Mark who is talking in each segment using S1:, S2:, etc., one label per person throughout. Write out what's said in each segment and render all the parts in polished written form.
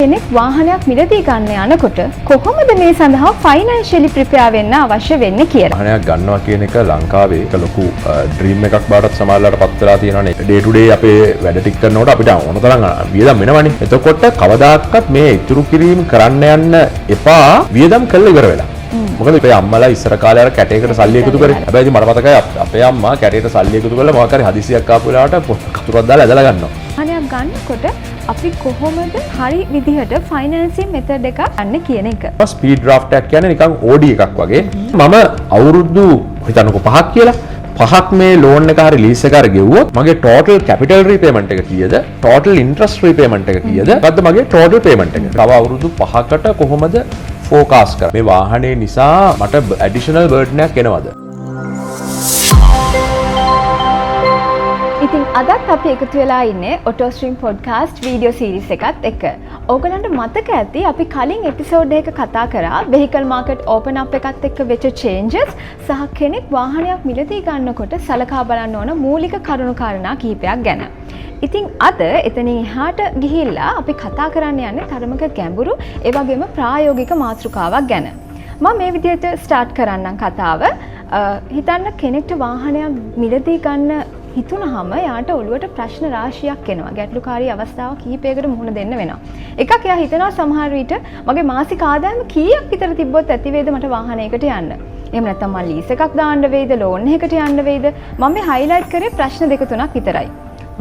S1: කෙනෙක් වාහනයක් මිලදී ගන්න යනකොට කොහොමද මේ සඳහා ෆයිනෑන්ෂියලි ප්‍රිපෙයාර් වෙන්න අවශ්‍ය වෙන්නේ කියලා.
S2: වාහනයක් ගන්නවා කියන එක ලංකාවේ එක ලොකු ඩ්‍රීම් එකක් බාටත් සමහරලාට පත් වෙලා තියෙනවානේ. ඩේ ටු ඩේ අපේ වැඩ ටික කරනකොට අපිට ඕන තරම් වියදම් වෙනවනේ. එතකොට කවදාකවත් මේ ඉතුරු කිරීම කරන්න යන්න එපා වියදම් කරලා ඉවර වෙලා. මොකද අපේ අම්මලා ඉස්සර කාලේ අර කැටයකට සල්ලි එකතු කරේ. හැබැයි ඉතින් මට මතකයි අපේ අම්මා කැටයකට සල්ලි එකතු කරලා මොකක් හරි හදිසියක් ආපු වෙලාවට කතුරක් දාලා ඇදලා ගන්නවා.
S1: වාහනයක් ගන්නකොට අපි කොහොමද හරි විදිහට ෆයිනෑන්සින් මෙතඩ් එකක් ගන්න කියන එක.
S2: ස්පීඩ් ඩ්‍රාෆ්ට් එකක් කියන්නේ නිකන් OD එකක් වගේ. මම අවුරුදු හිතන්නකෝ 5ක් කියලා 5ක් මේ ලෝන් එක හරි ලීස් එක හරි ගෙවුවොත් මගේ ටෝටල් කැපිටල් රීපේමන්ට් එක කීයද? ටෝටල් ඉන්ට්‍රස්ට් රීපේමන්ට් එක කීයද? මොකද්ද මගේ ටෝටල් පේමන්ට් එක? තව අවුරුදු 5කට කොහොමද ෆෝකාස් කරන්නේ? මේ වාහනේ නිසා මට ඇඩිෂනල් බර්ඩන් එකක් එනවද?
S1: ඉතින් අදත් අපි එකතු වෙලා ඉන්නේ ඔටෝස්ට්‍රීම් පොඩ්කාස්ට් වීඩියෝ සීරීස් එකත් එක්ක. ඕගලන්ට මතක ඇති අපි කලින් එපිසෝඩ් එකක කතා කරා වෙහිකල් මාකට් ඕපන් අප් එකත් එක්ක වෙච්ච චේන්ජස් සහ කෙනෙක් වාහනයක් මිලදී ගන්නකොට සලකා බලන්න ඕන මූලික කරුණු කාරණා කිහිපයක් ගැන. ඉතින් අද එතනින් එහාට ගිහිල්ලා අපි කතා කරන්න යන්නේ තරමක ගැඹුරු ඒ වගේම ප්‍රායෝගික මාතෘකාවක් ගැන. මම මේ විදිහට ස්ටාර්ට් කරන්නම් කතාව. හිතන්න කෙනෙක්ට වාහනයක් මිලදී ගන්න හිතුනහම යාට ඔළුවට ප්‍රශ්න රාශියක් එනවා. ගැටලුකාරී අවස්ථාව කිහිපයකට මුහුණ දෙන්න වෙනවා. එකක් එයා හිතනවා සමහර විට මගේ මාසික ආදායම කීයක් විතර තිබ්බොත් ඇති වේද මට වාහනයකට යන්න. එහෙම නැත්නම් මම ලීස් එකක් දාන්න වේද, ලෝන් එකකට යන්න වේද? මම මේ හයිලයිට් කරේ ප්‍රශ්න දෙක තුනක් විතරයි.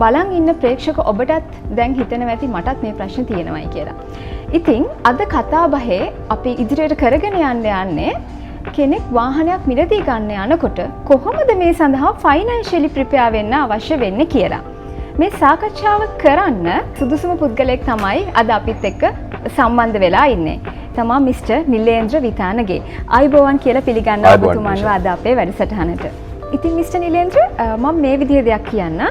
S1: බලන් ඉන්න ප්‍රේක්ෂක ඔබටත් දැන් හිතනවා ඇති මටත් මේ ප්‍රශ්න තියෙනවායි කියලා. ඉතින් අද කතා බහේ අපි ඉදිරියට කරගෙන යන්නේ කෙනෙක් වාහනයක් මිලදී ගන්න යනකොට කොහොමද මේ සඳහා ෆයිනෑන්ෂියලි ප්‍රිපෙයාර් වෙන්න අවශ්‍ය වෙන්නේ කියලා. මේ සාකච්ඡාව කරන්න සුදුසුම පුද්ගලයෙක් තමයි අද අපිත් එක්ක සම්බන්ධ වෙලා ඉන්නේ. තමා මිස්ටර් නිලේන්ද්‍ර විතානගේ. ආයුබෝවන් කියලා පිළිගන්නවා ඔබතුමන්ව අද අපේ වැඩසටහනට. ඉතින් මිස්ටර් නිලේන්ද්‍ර මම මේ විදිහේ දෙයක් කියන්න.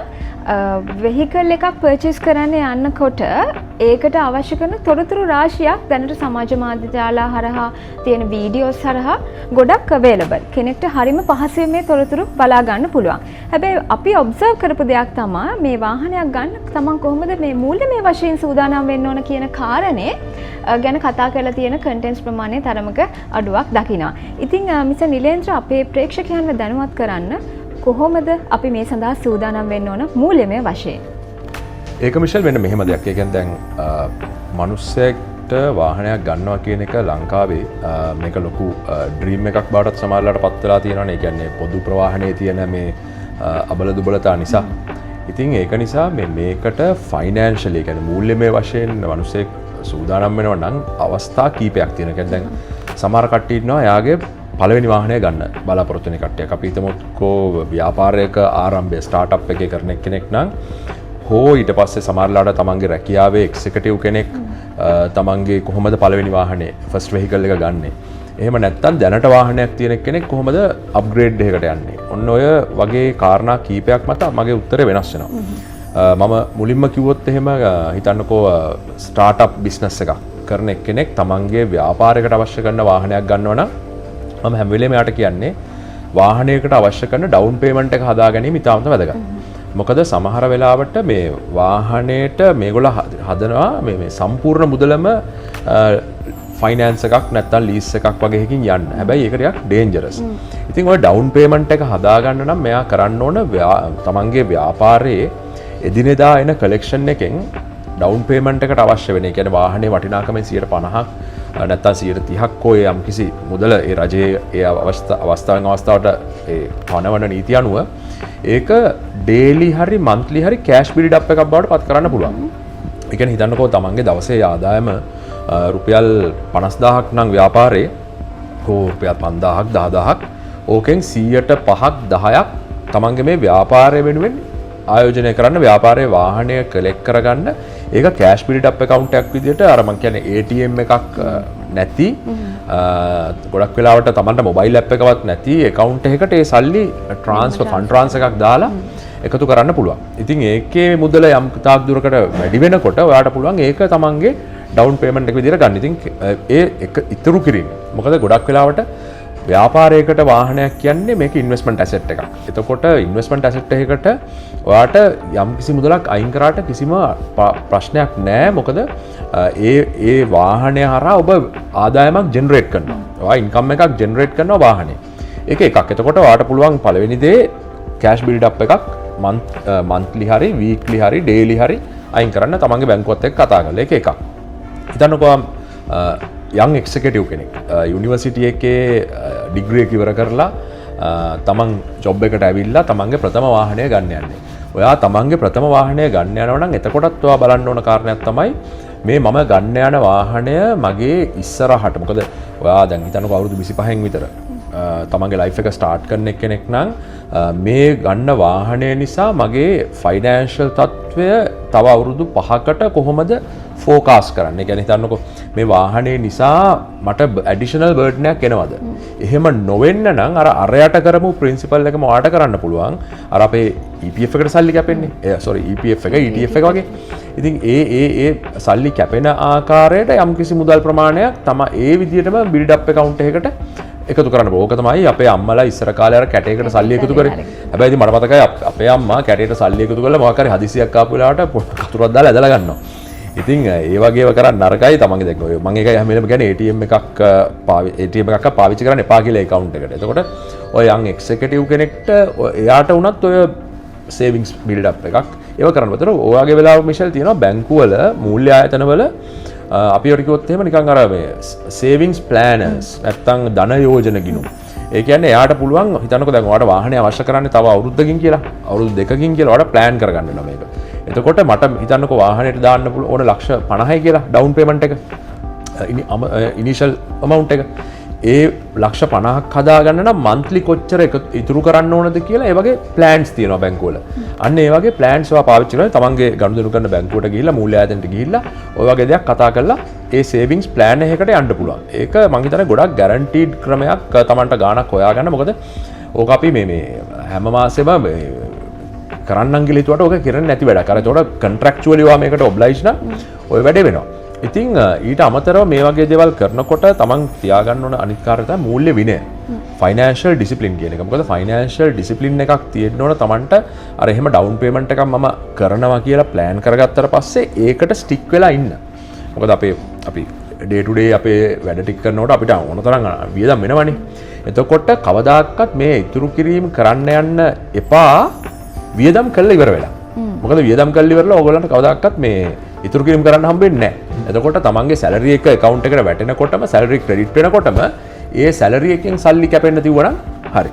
S1: වෙහිකල් එකක් පර්චේස් කරන්න යනකොට ඒකට අවශ්‍ය කරන තොරතුරු රාශියක් දැනට සමාජ මාධ්‍ය ජාලා හරහා තියෙන වීඩියෝස් හරහා ගොඩක් අවේලබල්. කෙනෙක්ට හරිම පහසුවෙන් මේ තොරතුරු බලා ගන්න පුළුවන්. හැබැයි අපි ඔබ්සර්ව් කරපු දෙයක් තමයි මේ වාහනයක් ගන්න තමන් කොහොමද මේ මූල්‍යමය වශයෙන් සූදානම් වෙන්න ඕන කියන කාරණේ ගැන කතා කරලා තියෙන කන්ටෙන්ට්ස් ප්‍රමාණය තරමක අඩුවක් දකිනවා. ඉතින් මිස්ටර් නිලේන්ද්‍ර අපේ ප්‍රේක්ෂකයන්ව දැනුවත් කරන්න කොහොමද අපි මේ සඳහා සූදානම් වෙන්න ඕන මූල්‍යමය වශයෙන්?
S2: ඒක මිෂල් වෙන මෙහෙම දෙයක්. ඒ කියන්නේ දැන් මිනිස්සෙක්ට වාහනයක් ගන්නවා කියන එක ලංකාවේ මේක ලොකු ඩ්‍රීම් එකක් බාටත් සමහරලාට පත් වෙලා තියෙනවානේ. ඒ කියන්නේ පොදු ප්‍රවාහනයේ තියෙන මේ අබල දුබලතා නිසා. ඉතින් ඒක නිසා මේකට ෆයිනෑන්ෂියලි කියන්නේ මූල්‍යමය වශයෙන් මිනිස්සෙක් සූදානම් වෙනවා නම් අවස්ථා කීපයක් තියෙනවා. කියන්නේ දැන් සමහර කට්ටිය ඉන්නවා එයාගේ පළවෙනි වාහනය ගන්න බලාපොරොත්තු වෙන කට්ටියක්. අපි හිතමුකෝ ව්‍යාපාරයක ආරම්භය ස්ටාර්ට් එකේ කරන කෙනෙක් නම් හෝ ඊට පස්සේ සමහරලාට තමන්ගේ රැකියාවේ එක්සිකියුටිව් කෙනෙක් තමන්ගේ කොහොමද පළවෙනි වාහනේ ෆස්ට් වෙහිකල් එක ගන්නෙ. එහෙම නැත්නම් දැනට වාහනයක් තියෙන කෙනෙක් කොහොමද අප්ග්‍රේඩ් එකකට යන්නේ. ඔන්න ඔය වගේ කාරණා කීපයක් මත මගේ උත්තරය වෙනස් වෙනවා. මම මුලින්ම කිව්වොත් එහෙම හිතන්නකෝ ස්ටාර්ට්අප් බිස්නස් එකක් කරන කෙනෙක් තමන්ගේ ව්‍යාපාරයකට අවශ්‍ය කරන වාහනයක් ගන්නවා නම් මම හැම වෙලේම යාට කියන්නේ වාහනයකට අවශ්‍ය කරන ඩවුන් පේමන්ට් එක හදා ගැනීම ඉතාමත් වැදගත්. මොකද සමහර වෙලාවට මේ වාහනේට මේගොල්ලෝ හදනවා මේ සම්පූර්ණ මුදලම ෆයිනෑන්ස් එකක් නැත්නම් ලීස් එකක් වගේ එකකින් යන්න. හැබැයි ඒක ටිකක් ඩේන්ජරස්. ඉතින් ඔය ඩවුන් පේමන්ට් එක හදා ගන්න නම් මෙයා කරන්න ඕන තමන්ගේ ව්‍යාපාරයේ එදිනෙදා එන කලෙක්ෂන් එකෙන් ඩවුන් පේමන්ට් එකට අවශ්‍ය වෙන. ඒ කියන්නේ වාහනේ වටිනාකමෙන් 50% නැත්නම් 30%ක් කොයි යම් කිසි මුදල ඒ රජයේ ඒ අවස්ථාවෙන් අවස්ථාවට ඒ පනවන නීතිය අනුව ඒක ඩේලි හරි මන්ත්ලි හරි කෑෂ් බිල්ඩ් අප් එකක් බවට පත් කරන්න පුළුවන්. ඒ කියන්නේ හිතන්නකෝ තමන්ගේ දවසේ ආදායම රුපියල් 50000ක් නම් ව්‍යාපාරේ හෝ රුපියල් 5000ක් 10000ක් ඕකෙන් 100ට 5ක් 10ක් තමන්ගේ මේ ව්‍යාපාරය වෙනුවෙන් ආයෝජනය කරන්න ව්‍යාපාරයේ වාහනය කලෙක්ට් කරගන්න ඒක කෑෂ් බිල්ඩ් අප් account එකක් විදිහට අර මං කියන්නේ ATM එකක් නැති ගොඩක් වෙලාවට තමන්ට මොබයිල් ඇප් එකවත් නැති account එකකට ඒ සල්ලි ෆන්ඩ් ට්‍රාන්ස්ෆර් එකක් දාලා එකතු කරන්න පුළුවන්. ඉතින් ඒකේ මුදල යම් තාක් දුරකට වැඩි වෙනකොට ඔයාලට පුළුවන් ඒක තමන්ගේ ඩවුන් පේමන්ට් එක විදිහට ගන්න. ඉතින් ඒ ඉතුරු කිරීම. මොකද ගොඩක් වෙලාවට ව්‍යාපාරයකට වාහනයක් කියන්නේ මේක ඉන්වෙස්ට්මන්ට් ඇසෙට් එකක්. එතකොට ඉන්වෙස්ට්මන්ට් ඇසෙට් එකකට ඔයාට යම්කිසි මුදලක් අයින් කරාට කිසිම ප්‍රශ්නයක් නැහැ. මොකද ඒ වාහනය හරහා ඔබ ආදායමක් ජෙනරේට් කරනවා. ඔයා ඉන්කම් එකක් ජෙනරේට් කරනවා වාහනේ. ඒක එකක්. එතකොට ඔයාට පුළුවන් පළවෙනි දේ කෑෂ් බිල්ඩ් අප් එකක් මන්ත්ලි හරි වීක්ලි හරි ඩේලි හරි අයින් කරන්න තමන්ගේ බැංකුවත් එක්ක කතා කරලා. ඒක එකක්. හිතන්නකෝ යං එක්සිකියුටිව් කෙනෙක් යුනිවර්සිටි එකේ ඩිග්‍රී එක ඉවර කරලා තමන් ජොබ් එකට ඇවිල්ලා තමන්ගේ ප්‍රථම වාහනය ගන්න යන්නේ. ඔයා තමන්ගේ ප්‍රථම වාහනය ගන්න යනවා නම් එතකොටත් ඔයා බලන්න ඕන කාරණයක් තමයි මේ මම ගන්න යන වාහනය මගේ ඉස්සරහට. මොකද ඔයා දැන් හිතන්නකෝ අවුරුදු 25න් විතර තමන්ගේ ලයිෆ් එක ස්ටාර්ට් කරන කෙනෙක් නම් මේ ගන්න වාහනය නිසා මගේ ෆයිනෑන්ෂල් තත්ත්වය තව අවුරුදු 5කට කොහොමද ෆෝකාස් කරන්න. ඒ කියන්නේ හිතන්නකෝ මේ වාහනේ නිසා මට ඇඩිෂනල් බර්ඩන් එකක් එනවද? එහෙම නොවෙන්න නම් අරයට කරමු ප්‍රින්සිපල් එකම ඔයාට කරන්න පුළුවන්. අර අපේ EPF එකට සල්ලි කැපෙන්නේ. EPF එක ETF එක වගේ. ඉතින් ඒ සල්ලි කැපෙන ආකාරයට යම්කිසි මුදල් ප්‍රමාණයක් තමයි ඒ විදිහටම බිල්ඩ් අප් account එකකට එකතු කරන්න ඕක තමයි අපේ අම්මලා ඉස්සර කාලේ අර කැටයකට සල්ලි එකතු කරේ. හැබැයි ඉතින් මට මතකයි අපේ අම්මා කැටයට සල්ලි එකතු කරලා මොකක් හරි හදිසියක් ආපු වෙලාවට කතුරක් දාලා ඇදලා ගන්නවා. ඉතින් ඒ වගේව කරන්න නරකයි. තමන්ගේ දැන් ඔය මම ඒකයි හැම වෙලේම කියන්නේ ATM එකක් පාවිච්චි කරන්න එපා කියලා account එකට. එතකොට ඔය යන් එක්සිකියුටිව් කෙනෙක්ට එයාට උනත් ඔය සේවිංග්ස් බිල්ඩ් අප් එකක් ඒව කරන්න. ඒතර ඔයගේ වෙලාව මිෂල් තියෙනවා බැංකුවල මූල්‍ය ආයතනවල අපි ඔරිකුවොත් එහෙම නිකන් අර මේ සේවිංග්ස් ප්ලෑනර්ස් නැත්තම් ධන යෝජන ගිණුම්. ඒ කියන්නේ එයාට පුළුවන් හිතන්නකෝ දැන් ඔයාට වාහනය අවශ්‍ය කරන්නේ තව අවුරුද්දකින් කියලා අවුරුදු දෙකකින් කියලා ඔයාට ප්ලෑන් කරගන්න වෙනවා මේක. එතකොට මට හිතන්නකෝ වාහනයට දාන්න පුළුවන් ඕන ලක්ෂ 50යි කියලා ඩවුන් පේමන්ට් එක ඉනිෂල් amount එක. ඒ ලක්ෂ 50ක් හදාගන්න නම් මන්ත්ලි කොච්චර ඉතුරු කරන්න ඕනද කියලා ඒ වගේ ප්ලෑන්ස් තියෙනවා බැංකුවල. අන්න ඒ වගේ ප්ලෑන්ස් ඔයා පාවිච්චි කරලා තමන්ගේ ගනුදෙනු කරන බැංකුවට ගිහිල්ලා මූල්‍ය ආයතනයට ගිහිල්ලා ඔය වගේ දෙයක් කතා කරලා ඒ සේවිංග්ස් ප්ලෑන් එකකට යන්න පුළුවන්. ඒක මං හිතන්නේ ගොඩක් ගැරන්ටීඩ් ක්‍රමයක් තමන්ට ගාණක් හොයාගන්න. මොකද ඕක අපි මේ හැම මාසෙම කරන්නම් කියලා හිතුවට ඕක කරන්නේ නැති වැඩක්. අර ඒකට කන්ට්‍රැක්චුවලි ඔයා මේකට ඔබ්ලයිජ් නම් ඔය වැඩේ වෙනවා. ඉතින් ඊට අමතරව මේ වගේ දේවල් කරනකොට තමන් තියාගන්න ඕන අනිත් කාර්යය තමයි මූල්‍ය විනය. ෆයිනෑන්ෂල් ඩිසිප්ලින් කියන එක. මොකද ෆයිනෑන්ෂල් ඩිසිප්ලින් එකක් තියෙන්න ඕන තමන්ට අර එහෙම ඩවුන් පේමන්ට් එකක් මම කරනවා කියලා ප්ලෑන් කරගත්තට පස්සේ ඒකට ස්ටික් වෙලා ඉන්න. මොකද අපි ඩේ ටු ඩේ අපේ වැඩ ටික කරනකොට අපිට ඕන තරම් වියදම් වෙනවනේ. එතකොට කවදාකවත් මේ ඉතුරු කිරීම කරන්න යන්න එපා වියදම් කළා ඉවර වෙලා. මොකද වියදම් කළා ඉවරලා ඕගොල්ලන්ට කවදාකවත් මේ ඉතුරු කිරීම කරන්න හම්බෙන්නේ නැහැ. එතකොට තමන්ගේ සැලරි එක account එකට වැටෙනකොටම සැලරි ක්‍රෙඩිට් වෙනකොටම ඒ සැලරි එකෙන් සල්ලි කැපෙන්න තියුවනම් හරි.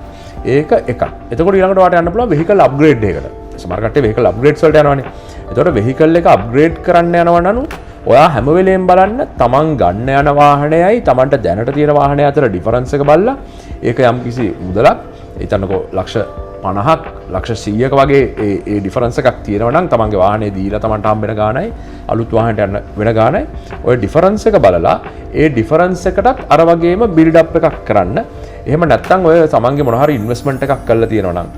S2: ඒක එකක්. එතකොට ඊළඟට ඔයාලට යන්න පුළුවන් vehicle upgrade එකකට. සමහර කට්ටිය vehicle upgrades වලට යනවානේ. එතකොට vehicle එක upgrade කරන්න යනවා නම් ඔයා හැම වෙලේම බලන්න තමන් ගන්න යන වාහනයයි තමන්ට දැනට තියෙන වාහනය අතර ඩිෆරන්ස් එක බලලා ඒක යම්කිසි මුදලක් හිතන්නකෝ ලක්ෂ 50ක් ලක්ෂ 100ක වගේ ඒ ඩිෆරන්ස් එකක් තියෙනවා නම් තමන්ගේ වාහනේ දීලා තමන්ට හම්බ වෙන ගාණයි අලුත් වාහනට යන වෙන ගාණයි ඔය ඩිෆරන්ස් එක බලලා ඒ ඩිෆරන්ස් එකටත් අර වගේම බිල්ඩ් අප් එකක් කරන්න. එහෙම නැත්නම් ඔය තමන්ගේ මොන හරි ඉන්වෙස්ට්මන්ට් එකක් කරලා තියෙනවා නම්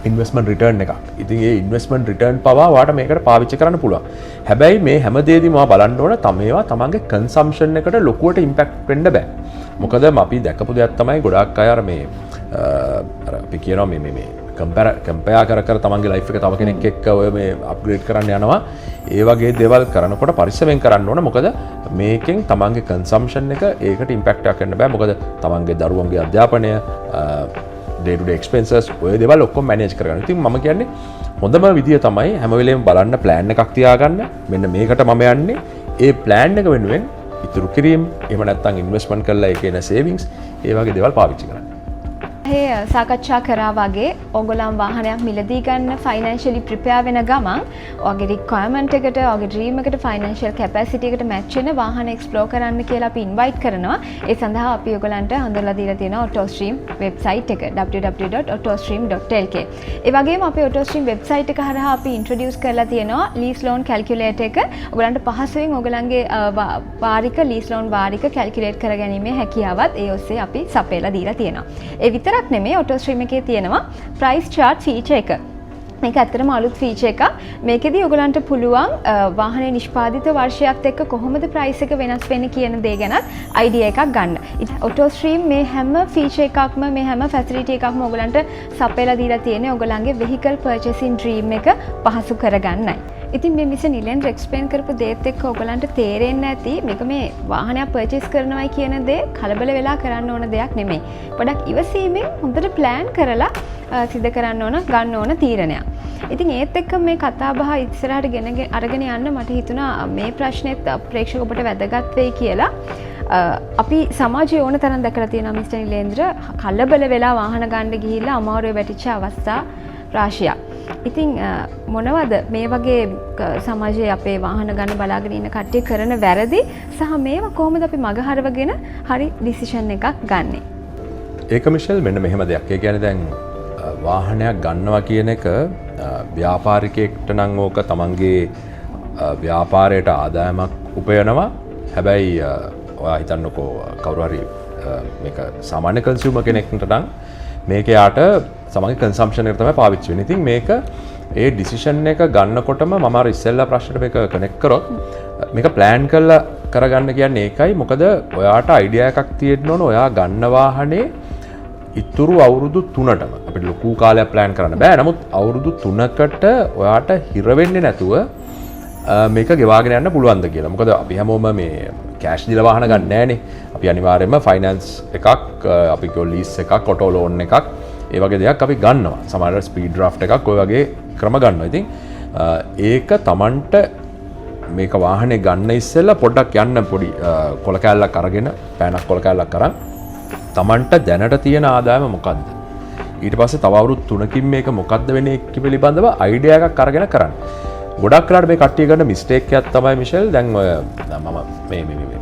S2: ඉන්වෙස්ට්මන්ට් රිටර්න් එකක්. ඉතින් ඒ ඉන්වෙස්ට්මන්ට් රිටර්න් පවා ඔයාට මේකට පාවිච්චි කරන්න පුළුවන්. හැබැයි මේ හැම දෙයකම ඔයා බලන්න ඕන මේවා තමන්ගේ කන්සම්ප්ෂන් එකට ලොකුවට ඉම්පැක්ට් වෙන්න බෑ. මොකද අපි දැකපු දෙයක් තමයි ගොඩාක් අය අර මේ අර අපි කියනවා මේ කම්පෙයා කර තමන්ගේ ලයිෆ් එක තව කෙනෙක් එක්ක ඔය මේ අප්ග්‍රේඩ් කරන්න යනවා. ඒ වගේ දේවල් කරනකොට පරිස්සමෙන් කරන්න ඕන. මොකද මේකෙන් තමන්ගේ කන්සම්ප්ෂන් එක ඒකට ඉම්පැක්ට් එකක් වෙන්න බෑ. මොකද තමන්ගේ දරුවන්ගේ අධ්‍යාපනය day to day expenses ඔය දේවල් ඔක්කොම manage කරගන්න. ඉතින් මම කියන්නේ හොඳම විදිය තමයි හැම වෙලේම බලන්න plan එකක් තියාගන්න. මෙන්න මේකට මම යන්නේ. ඒ plan එක වෙනුවෙන් ඉතුරු කිරීම, එහෙම නැත්නම් investment කරලා ඒකේ න savings, ඒ වගේ දේවල් පාවිච්චි කරන්න.
S1: සාකච්ඡා කරා වගේ ඔයගොල්ලන් වාහනයක් මිලදී ගන්න ෆයිනෑන්ෂියලි ප්‍රිපෙයාර් වෙන ගමන් ඔයගේ රික්වයර්මන්ට් එකට ඔයගේ ඩ්‍රීම් එකට ෆයිනෑන්ෂියල් කැපැසිටි එකට මැච් වෙන වාහන එක්ස්ප්ලෝර් කරන්න කියලා අපි ඉන්වයිට් කරනවා. ඒ සඳහා අපි ඔයගොල්ලන්ට හඳුන්වලා දීලා තියෙනවා AutoStream වෙබ්සයිට් එක www.autostream.lk. ඒ වගේම අපේ AutoStream වෙබ්සයිට් එක හරහා අපි ඉන්ට්‍රොඩියුස් කරලා තියෙනවා ලීස් ලෝන් කැල්කියුලේටර් එක. ඔයගොල්ලන්ට පහසුවෙන් ඔයගොල්ලන්ගේ වාරික ලීස් ලෝන් වාරික කැල්කියුලේට් කරගැනීමේ හැකියාවත් ඒ ඔස්සේ අපි සපයලා දීලා තියෙනවා. ඒ විතරක් නෙමෙයි AutoStream එකේ තියෙනවා ප්‍රයිස් chart feature එක. මේක ඇත්තටම අලුත් ෆීචර් එකක්. මේකෙදී ඔයගලන්ට පුළුවන් වාහනේ නිෂ්පාදිත වර්ෂයත් එක්ක කොහොමද ප්‍රයිස් එක වෙනස් වෙන්නේ කියන දේ ගැනත් අයිඩියා එකක් ගන්න. ඔටෝ ස්ට්‍රීම් මේ හැම ෆීචර් එකක්ම මේ හැම ෆැසිලිටි එකක්ම ඔයගලන්ට සපයලා දීලා තියෙන්නේ ඔයගලන්ගේ vehicle purchasing dream එක පහසු කරගන්නයි. ඉතින් මේ මිස නිලෙන්ඩර් එක්ස්ප්ලেইন කරපු දේත් එක්ක ඔයගලන්ට තේරෙන්නේ නැති මේක මේ වාහනයක් පර්චේස් කරනවයි කියන දේ කලබල වෙලා කරන්න ඕන දෙයක් නෙමෙයි. පොඩක් ඉවසීමෙන් හොඳට ප්ලෑන් කරලා සිද්ධ කරන්න ඕන ගන්න ඕන තීරණයක්. ඉතින් ඒත් එක්ක මේ කතා බහ ඉස්සරහට අරගෙන යන්න මට හිතුණා මේ ප්‍රශ්නෙත් ප්‍රේක්ෂක ඔබට වැදගත් වෙයි කියලා. අපි සමාජයේ ඕන තරම් දැකලා තියෙනවා මිස්ටර් නිලේන්ද්‍ර කලබල වෙලා වාහන ගන්න ගිහිල්ලා අමාරුවේ වැටිච්ච අවස්ථා රාශියක්. ඉතින් මොනවද මේ වගේ සමාජයේ අපේ වාහන ගන්න බලාගෙන ඉන්න කට්ටිය කරන වැරදි සහ මේවා කොහොමද අපි මගහරවගෙන හරි ඩිසිෂන් එකක් ගන්නෙ?
S2: ඒක මිෂෙල් මෙන්න මෙහෙම දෙයක්. ඒ කියන්නේ දැන් වාහනයක් ගන්නවා කියන එක ව්‍යාපාරිකයෙක්ට නම් ඕක තමන්ගේ ව්‍යාපාරයට ආදායමක් උපයනවා. හැබැයි ඔයා හිතන්නකෝ කවුරු හරි මේක සාමාන්‍ය කන්සියුමර් කෙනෙක්ට නම් මේක යාට සමගි කන්සම්ප්ෂන් එකට තමයි පාවිච්චි වෙන්නේ. ඉතින් මේක ඒ ඩිසිෂන් එක ගන්නකොටම මම අර ඉස්සෙල්ලා ප්‍රශ්නෙට මේක කනෙක්ට් කරොත් මේක ප්ලෑන් කරලා කරගන්න කියන්නේ ඒකයි. මොකද ඔයාට අයිඩියා එකක් තියෙන්න ඕන ඔයා ගන්න වාහනේ ඉතුරු අවුරුදු 3ටම අපිට ලොකු කාලයක් ප්ලෑන් කරන්න බෑ. නමුත් අවුරුදු 3කට ඔයාට හිර වෙන්නේ නැතුව මේක ගෙවාගෙන යන්න පුළුවන්ද කියලා. මොකද අපි හැමෝම මේ කෑෂ් දීලා වාහන ගන්න නෑනේ. අපි අනිවාර්යයෙන්ම ෆයිනෑන්ස් එකක්, අපි කිව්ව ලීස් එකක්, ඔටෝ ලෝන් එකක්, ඒ වගේ දෙයක් අපි ගන්නවා. සමහරවිට ස්පීඩ් ඩ්‍රාෆ්ට් එකක් ඔය වගේ ක්‍රම ගන්නවා. ඉතින් ඒක Tamanට මේක වාහනේ ගන්න ඉස්සෙල්ලා පොඩ්ඩක් යන්න පොඩි කොල කෑල්ලක් අරගෙන පෑනක් කොල කෑල්ලක් අරන් Tamanට දැනට තියෙන ආදායම මොකද්ද? ඊට පස්සේ තව අවුරුදු 3කින් මේක මොකද්ද වෙන්නේ පිළිබඳව අයිඩියා එකක් අරගෙන කරන්න. ගොඩක් වෙලාවට මේ කට්ටිය කරන මිස්ටේක් එකක් තමයි මිෂෙල් දැන් ඔය මම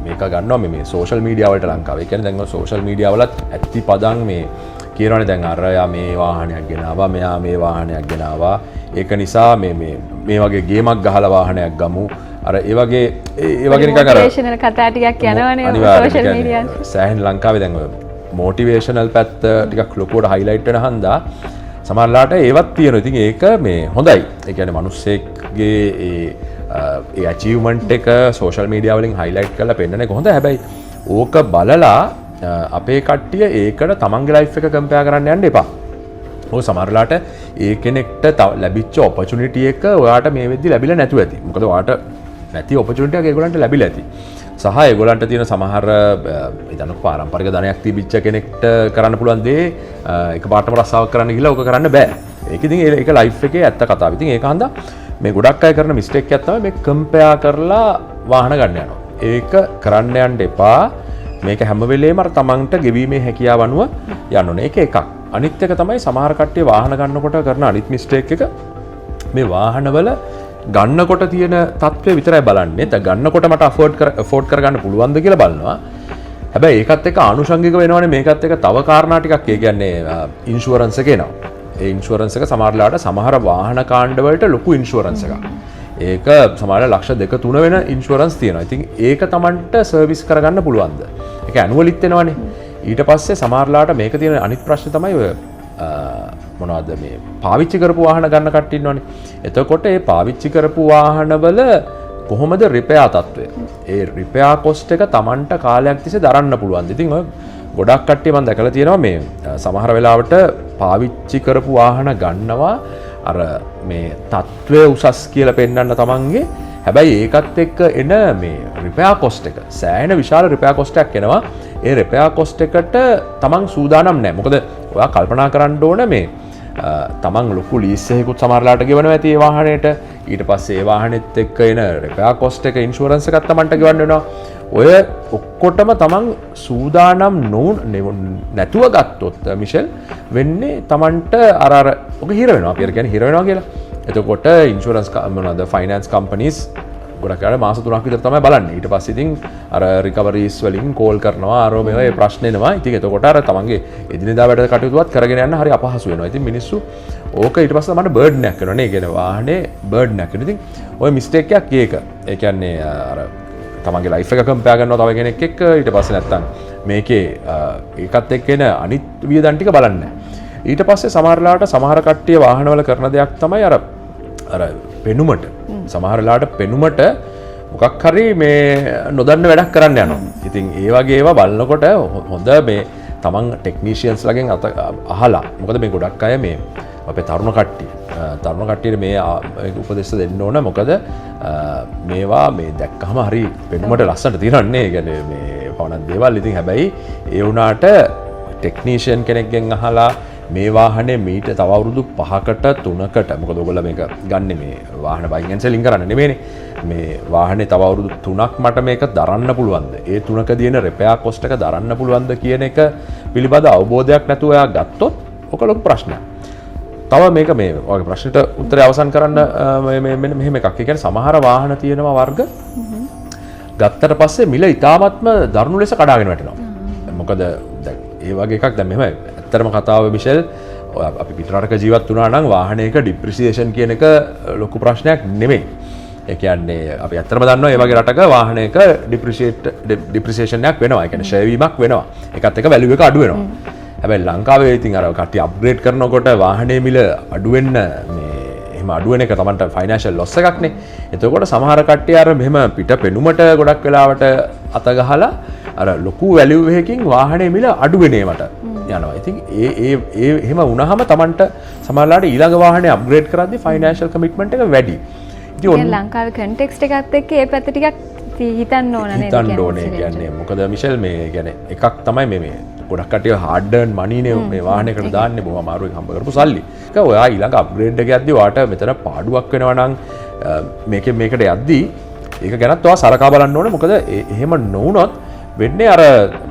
S2: මේක ගන්නවා මේ සෝෂල් මීඩියා වලට ලංකාවේ. ඒ කියන්නේ දැන් ඔය සෝෂල් මීඩියා වලත් ඇත්ති පදන් මේ කියනවනේ දැන් අරයා මේ වාහනයක් ගෙනාවා, මෙයා මේ වාහනයක් ගෙනාවා. ඒක නිසා මේ වගේ ගේමක් ගහලා වාහනයක් ගමු. අර ඒ වගේ නිකන් අර
S1: මොටිවේෂනල් කතා ටිකක් යනවනේ සෝෂල් මීඩියා.
S2: සෑහෙන ලංකාවේ දැන් ඔය මොටිවේෂනල් පැත්ත ටිකක් ලොකුවට හයිලයිට් වෙන හන්දා සමහරලාට ඒවත් තියෙනවා. ඉතින් ඒක මේ හොඳයි. ඒ කියන්නේ මිනිස්සෙක්ගේ ඒ අචීව්මන්ට් එක සෝෂල් මීඩියා වලින් හයිලයිට් කරලා පෙන්නන එක හොඳයි. හැබැයි ඕක බලලා අපේ කට්ටිය ඒකට තමන්ගේ ලයිෆ් එක කම්පෙයාර් කරන්න යන්න එපා. ඔය සමහරලාට ඒ කෙනෙක්ට ලැබිච්ච ඔපචුනිටි එක ඔයාට මේ වෙද්දි ලැබිලා නැතුව ඇති. මොකද ඔයාට නැති ඔපචුනිටි එකක් ඒගොල්ලන්ට ලැබිලා ඇති. සහ ඒගොල්ලන්ට තියෙන සමහර හිතන්නකෝ පාරම්පරික ධනයක් තිබිච්ච කෙනෙක්ට කරන්න පුළුවන් දේ එකපාරටම රස්සාවක් කරන්න ගිහලා ඕක කරන්න බෑ. ඒක ඉතින් ඒක ලයිෆ් එකේ ඇත්ත කතාව. ඉතින් ඒක හන්දා මේ ගොඩක් අය කරන මිස්ටේක් එකක් තමයි මේ කම්පෙයාර් කරලා වාහන ගන්න යනවා. ඒක කරන්න යන්න එපා. මේක හැම වෙලේම අර තමන්ට ගෙවීමේ හැකියාව අනුව යන්න ඕනේ. ඒක එකක්. අනිත් එක තමයි සමහර කට්ටිය වාහන ගන්නකොට කරන අනිත් මිස්ටේක් එක මේ වාහනවල ගන්නකොට තියෙන තත්ත්වය විතරයි බලන්නේ. නැත්නම් ගන්නකොට මට afford කරගන්න පුළුවන්ද කියලා බලනවා. හැබැයි ඒකත් එක්ක ආනුෂංගික වෙනවනේ මේකත් එක්ක තව කාරණා ටිකක්. ඒ කියන්නේ ඉන්ෂුරන්ස් එක එනවා. ඒ ඉන්ෂුරන්ස් එක සමහරලාට සමහර වාහන කාණ්ඩ වලට ලොකු ඉන්ෂුරන්ස් එකක්. ඒක සමහරවිට ලක්ෂ 2-3 වෙන ඉන්ෂුරන්ස් තියෙනවා. ඉතින් ඒක Tamanට සර්විස් කරගන්න පුළුවන්ද? ඒක ඇනුවලිත් එනවනේ. ඊට පස්සේ සමහරලාට මේක තියෙන අනිත් ප්‍රශ්නේ තමයි ඔය මොනවද මේ පාවිච්චි කරපු වාහන ගන්න කට්ටිය ඉන්නවනේ. එතකොට ඒ පාවිච්චි කරපු වාහනවල කොහොමද රිපෙයාර් තත්ත්වය? ඒ රිපෙයාර් කොස්ට් එක Tamanට කාලයක් තිස්සේ දරන්න පුළුවන්ද? ඉතින් ඔය ගොඩක් කට්ටිය මම දැකලා තියෙනවා මේ සමහර වෙලාවට පාවිච්චි කරපු වාහන ගන්නවා අර මේ තත්ත්වය උසස් කියලා පෙන්වන්න තමන්ගේ. හැබැයි ඒකත් එක්ක එන මේ රිපෙයාර් කොස්ට් එක සෑහෙන විශාල රිපෙයාර් කොස්ට් එකක් එනවා. ඒ රිපෙයාර් කොස්ට් එකට තමන් සූදානම් නැහැ. මොකද ඔයා කල්පනා කරන්න ඕන මේ තමන් ලොකු ලීස් එකකුත් සමහරලාට ගෙවනවා ඇති ඒ වාහනේට. ඊට පස්සේ ඒ වාහනේත් එක්ක එන රිපෙයාර් කොස්ට් එක ඉන්ෂුරන්ස් එකත් තමන්ට ගෙවන්න වෙනවා. ඔය ඔක්කොටම තමන් සූදානම් නැතුව ගත්තොත් මිෂෙල් වෙන්නේ තමන්ට අර ඔක හිර වෙනවා. අපි කියන්නේ හිර වෙනවා කියලා. එතකොට ඉන්ෂුරන්ස් මොනවාද ෆයිනෑන්ස් කම්පනීස් ගොඩක් අය මාස 3ක් විතර තමයි බලන්නේ. ඊට පස්සේ ඉතින් අර රිකවරිස් වලින් කෝල් කරනවා අර මේවා ප්‍රශ්න එනවා. ඉතින් එතකොට අර තමන්ගේ එදිනෙදා වැඩ කටයුතුවත් කරගෙන යන්න හරි අපහසු වෙනවා. ඉතින් මිනිස්සු ඕක ඊට පස්සේ තමයි බර්ඩන් එකක් වෙනවා නේ. කියන්නේ වාහනේ බර්ඩන් එකක් වෙනවා. ඉතින් ඔය මිස්ටේක් එකක් ඒක. ඒ කියන්නේ අර තමන්ගේ ලයිෆ් එක කම්පෙයාර් කරනවා තව කෙනෙක් එක්ක. ඊට පස්සේ නැත්තම් මේකේ ඒකත් එක්ක එන අනිත් වියදම් ටික බලන්නේ නැහැ. ඊට පස්සේ සමහරලාට සමහර කට්ටිය වාහනවල කරන දෙයක් තමයි අර පෙනුමට සමහරලාට පෙනුමට මොකක් හරි මේ නොදන්න වැඩක් කරන්න යනවා. ඉතින් ඒ වගේ ඒවා බලනකොට හොඳ මේ තමන් ටෙක්නීෂියන්ස් ලගෙන් අහලා මොකද මේ ගොඩක් අය මේ අපේ තරුණ කට්ටියට මේ උපදෙස් දෙන්න ඕන. මොකද මේවා මේ දැක්කම හරි පෙනුමට ලස්සනට තිරන්නේ. ඒ කියන්නේ මේ පවණක් දේවල්. ඉතින් හැබැයි ඒ වුණාට ටෙක්නීෂියන් කෙනෙක්ගෙන් අහලා මේ වාහනේ මීට තව අවුරුදු 5කට 3කට මොකද ඔයගොල්ලෝ මේක ගන්න මේ වාහන බයින් ඇන්ඩ් සෙලින් කරන්නේ නෙමෙයිනේ. මේ වාහනේ තව අවුරුදු 3ක් මට මේක දරන්න පුළුවන්ද? ඒ 3කදී එන රිපෙයාර් කොස්ට් එක දරන්න පුළුවන්ද කියන එක පිළිබඳ අවබෝධයක් නැතුව එයා ගත්තොත් ඔක ලොකු ප්‍රශ්නයක්. තව මේක මේ වගේ ප්‍රශ්නෙට උත්තරය අවසන් කරන්න මෙන්න මෙහෙම එකක්. ඒ කියන්නේ සමහර වාහන තියෙනවා වර්ග ගත්තට පස්සේ මිල ඉතාමත්ම දරුණු ලෙස කඩාගෙන වැටෙනවා. මොකද දැන් ඒ වගේ එකක් දැන් මෙහෙම ඇත්තටම කතාව මිෂෙල් අපි පිටරටක ජීවත් වුණා නම් වාහනයක ඩිප්‍රිසියේෂන් කියන එක ලොකු ප්‍රශ්නයක් නෙමෙයි. ඒ කියන්නේ අපි ඇත්තටම දන්නවා මේ වගේ රටක වාහනයක ඩිප්‍රිසියේෂන් එකක් වෙනවා. ඒ කියන්නේ ෂෙයා වීමක් වෙනවා. ඒකත් එක්ක වැලියු එක අඩු වෙනවා. හැබැයි ලංකාවේ ඉතින් අර කට්ටිය අප්ග්‍රේඩ් කරනකොට වාහනේ මිල අඩු වෙන්න මේ එහෙම අඩු වෙන එක තමන්ට ෆයිනෑන්ෂල් ලොස් එකක්නේ. එතකොට සමහර කට්ටිය අර මෙහෙම පිට පෙනුමට ගොඩක් වෙලාවට අත ගහලා අර ලොකු වැලියු එකකින් වාහනේ මිල අඩු වෙන ඒවට යනවා. ඉතින් ඒ එහෙම වුණාම තමන්ට සමහරලාට ඊළඟ වාහනේ අප්ග්‍රේඩ් කරද්දී ෆයිනෑන්ෂල් කමිට්මන්ට් එක වැඩි.
S1: ඉතින් ලංකාවේ කන්ටෙක්ස්ට් එකත් එක්ක ඒ පැත්ත ටිකක් හිතන්න ඕන නේද?
S2: හිතන්න ඕනේ කියන්නේ මොකද මිෂෙල් මේ කියන්නේ එකක් තමයි මේ ගොඩක් කට්ටිය hard earned money නේ මේ වාහනයකට දාන්නේ බොහොම අමාරුවෙන් හම්බ කරපු සල්ලි. ඒක ඔයා ඊළඟ අප්ග්‍රේඩ් එක යද්දී ඔයාට මෙතන පාඩුවක් වෙනවා නම් මේකට යද්දී ඒක ගැනත් ඔයා සලකා බලන්න ඕනේ. මොකද එහෙම නොවුනොත් වෙන්නේ අර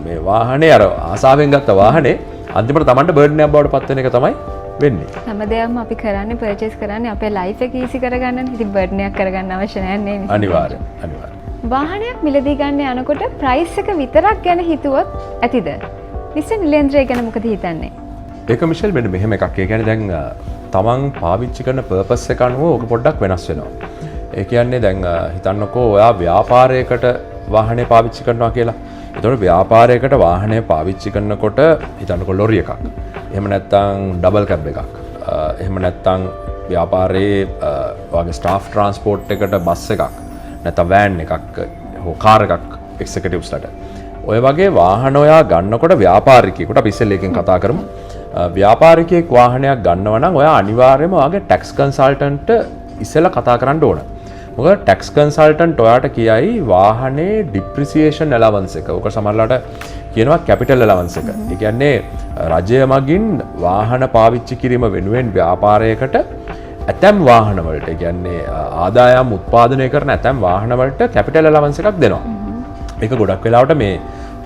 S2: මේ වාහනේ අර ආසාවෙන් ගත්ත වාහනේ අන්තිමට Tamanට බර්ඩන් එකක් බවට පත් වෙන එක තමයි වෙන්නේ.
S1: හැමදේම අපි කරන්නේ පර්චේස් කරන්නේ අපේ ලයිෆ් එක ඊසි කරගන්නනේ. ඉතින් බර්ඩන් එකක් කරගන්න අවශ්‍ය නැහැ නේද?
S2: අනිවාර්යයෙන්.
S1: වාහනයක් මිලදී ගන්න යනකොට ප්‍රයිස් එක විතරක් ගැන හිතුවොත් ඇතිද? මිස්ටර් නිලේන්ද්‍රය ගැන මොකද හිතන්නේ?
S2: ඒක මිෂෙල් මෙන්න මෙහෙම එකක්. ඒ කියන්නේ දැන් තමන් පාවිච්චි කරන පර්පස් එක අනුව ඕක පොඩ්ඩක් වෙනස් වෙනවා. ඒ කියන්නේ දැන් හිතන්නකෝ ඔයා ව්‍යාපාරයකට වාහනේ පාවිච්චි කරනවා කියලා. එතකොට ව්‍යාපාරයකට වාහනය පාවිච්චි කරනකොට හිතන්නකෝ ලොරි එකක්. එහෙම නැත්නම් ඩබල් කැබ් එකක්. එහෙම නැත්නම් ව්‍යාපාරයේ වගේ ස්ටාෆ් ට්‍රාන්ස්පෝර්ට් එකට බස් එකක්. නැත්නම් වෑන් එකක් හෝ කාර් එකක් එක්සිකියුටිව්ස්ලට. ඔය වගේ වාහන ඔයා ගන්නකොට ව්‍යාපාරිකයෙකුට අපි ඉස්සෙල්ලා එකෙන් කතා කරමු. ව්‍යාපාරිකයෙක් වාහනයක් ගන්නවා නම් ඔයා අනිවාර්යයෙන්ම ඔයාගේ ටැක්ස් කන්සල්ටන්ට් ඉස්සෙල්ලා කතා කරන්න ඕන. මොකද ටැක්ස් කන්සල්ටන්ට් ඔයාට කියයි වාහනේ ඩිප්‍රිසියේෂන් ඇලවන්ස් එක. ඔක සමහරලාට කියනවා කැපිටල් ඇලවන්ස් එක. ඒ කියන්නේ රජය මගින් වාහන පාවිච්චි කිරීම වෙනුවෙන් ව්‍යාපාරයකට ඇතැම් වාහන වලට ඒ කියන්නේ ආදායම් උත්පාදනය කරන ඇතැම් වාහන වලට කැපිටල් ඇලවන්ස් එකක් දෙනවා. ඒක ගොඩක් වෙලාවට මේ